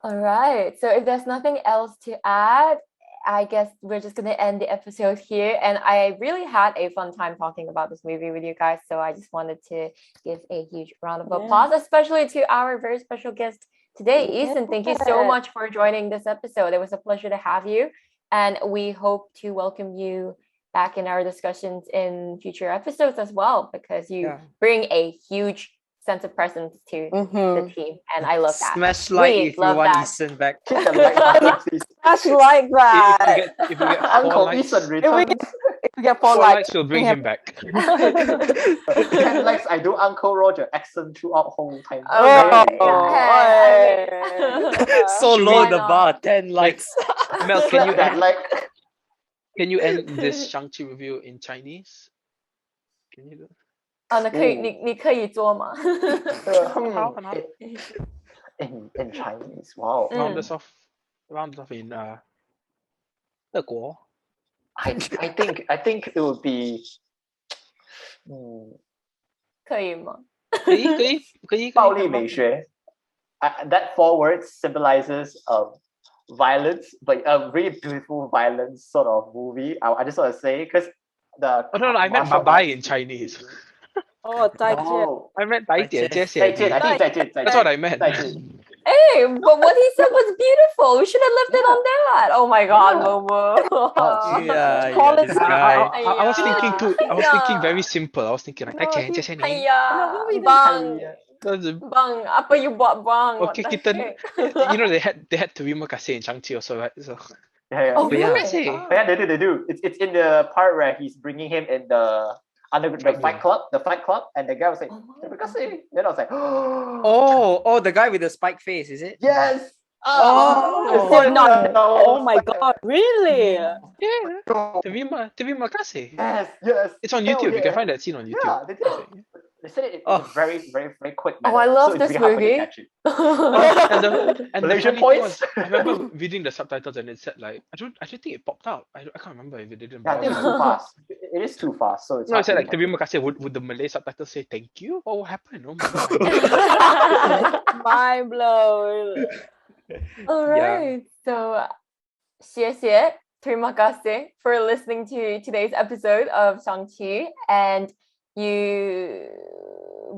S1: All right. So if there's nothing else to add, I guess we're just going to end the episode here. And I really had a fun time talking about this movie with you guys. So I just wanted to give a huge round of applause, especially to our very special guest today, Eason. Thank you so much for joining this episode. It was a pleasure to have you. And we hope to welcome you back in our discussions in future episodes as well, because you bring a huge sense of presence to the
S4: Mhm.
S1: team, and I love that.
S5: Smash like
S1: We
S5: if you
S1: love
S5: want
S1: that.
S5: Eason back.
S3: Hit the like button, please.
S4: That's like that.
S2: If we get 4
S3: Uncle
S2: likes,
S3: Eason returns.
S4: If we get 4
S2: 4
S4: likes,
S2: likes, we'll bring him back.
S3: 10 likes, I do Uncle Roger accent throughout whole time.
S4: Oh,
S1: Hey, I mean-
S5: So low
S1: Why
S5: the
S1: not?
S5: bar, 10 likes.
S2: Mel, can
S3: Slap
S2: you
S3: that
S2: end,
S3: like.
S2: can you end this Shang-Chi review in Chinese? Can you do?
S1: 你可以做吗？
S3: in Chinese, wow.
S2: Round us off in 德国.
S3: I think it would be
S1: 可以吗？
S2: 可以
S3: 暴力美学. That 4 words symbolizes violence, but a really beautiful violence sort of movie. I just want to say because the
S2: Oh, no, I meant
S3: martial
S2: bye-bye
S3: arts-
S2: in Chinese.
S4: oh, 再见.
S3: Oh,
S2: I meant 再见,
S5: 再见.
S3: 再见, I think 再见,
S2: That's what I meant.
S3: 再见.
S1: Hey, but what he said was beautiful. We should have left it on that. Oh my god, Momo.
S5: This guy.
S2: I was thinking
S1: Yeah.
S2: I was thinking very simple. I was thinking like 再见, 谢谢你.
S1: Hiya, bang,
S2: That's-
S1: bang. Apa you bought bang? What
S2: Okay,
S1: the
S2: kita,
S1: heck?
S2: you know they had terima kasih in Shang-Chi also, right? So
S3: Yeah.
S1: Oh,
S2: terima
S1: really?
S2: kasih.
S3: Oh, yeah, they do. It's in the part where he's bringing him in the fight club, and the guy was like,
S1: Oh, wow.
S3: "Terima kasih." Then I was like,
S5: Oh, the guy with the spike face, is it?
S3: yes.
S5: Oh.
S4: Did not. Oh my god, really?
S2: Yeah, terima kasih.
S3: Yes.
S2: It's on
S3: Hell
S2: YouTube. You
S3: yeah.
S2: can find that scene on YouTube.
S3: Yeah, they did. They said it in
S5: Oh.
S3: a very, very, very quick
S1: Oh,
S3: manner.
S1: I love
S3: so
S1: this
S3: it's really hard for you
S1: movie.
S3: to catch it.
S2: And the
S3: Malaysian
S2: funny thing
S3: points.
S2: was, I remember reading the subtitles and it said like I don't think it popped out. I can't remember if it didn't.
S3: Yeah, I
S2: but
S3: think
S2: was
S3: it's
S2: like,
S3: too fast. It is too fast. So it's
S2: no, it
S3: hard
S2: said
S3: to
S2: like
S3: catch.
S2: terima kasih. Would the Malay subtitles say thank you? Or what happened? Oh my god.
S4: Mind blown.
S1: All right. So, 谢谢, terima kasih for listening to today's episode of Shang-Chi, and you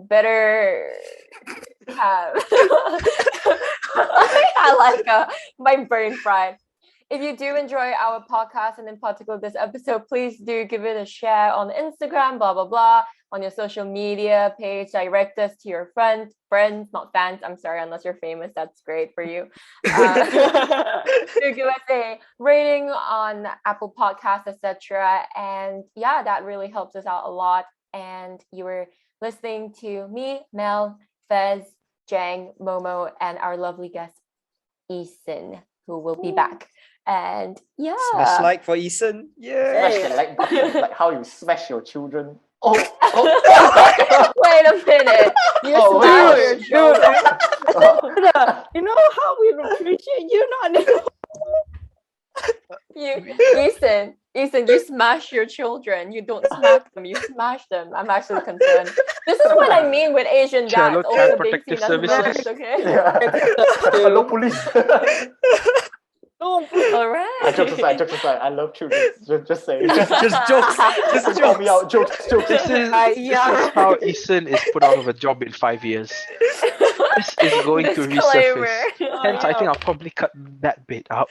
S1: better have I like my brain fried. If you do enjoy our podcast and in particular this episode, please do give it a share on Instagram, blah blah blah, on your social media page. Direct us to your friends, not fans. I'm sorry, unless you're famous, that's great for you. Do give us a rating on Apple Podcasts, etc. And yeah, that really helps us out a lot. And you were listening to me, Mel, Fezz, Jang, Momo, and our lovely guest Eason, who will be back. And yeah,
S5: Smash like for Eason. Yeah.
S3: Smash the like button, like how you smash your children. Oh.
S1: wait a minute, you
S3: Oh,
S1: smashed
S3: wait,
S1: your children.
S4: You know how we appreciate you not
S1: Eason, you smash your children. You don't smack them, you smash them. I'm actually concerned. This is what I mean with Asian
S2: Hello,
S1: dads also
S2: Child
S1: being
S2: Protective
S1: seen as
S2: Services.
S1: mothers, okay?
S3: Yeah. Hello, police.
S1: All right.
S3: Jokes aside, I love children. Just saying.
S5: Just jokes. Just
S3: Call me
S5: jokes.
S3: out. Jokes.
S2: This is how Eason is put out of a job in 5 years. This is going to
S1: Disclaimer.
S2: resurface. Hence, I think I'll probably cut that bit out.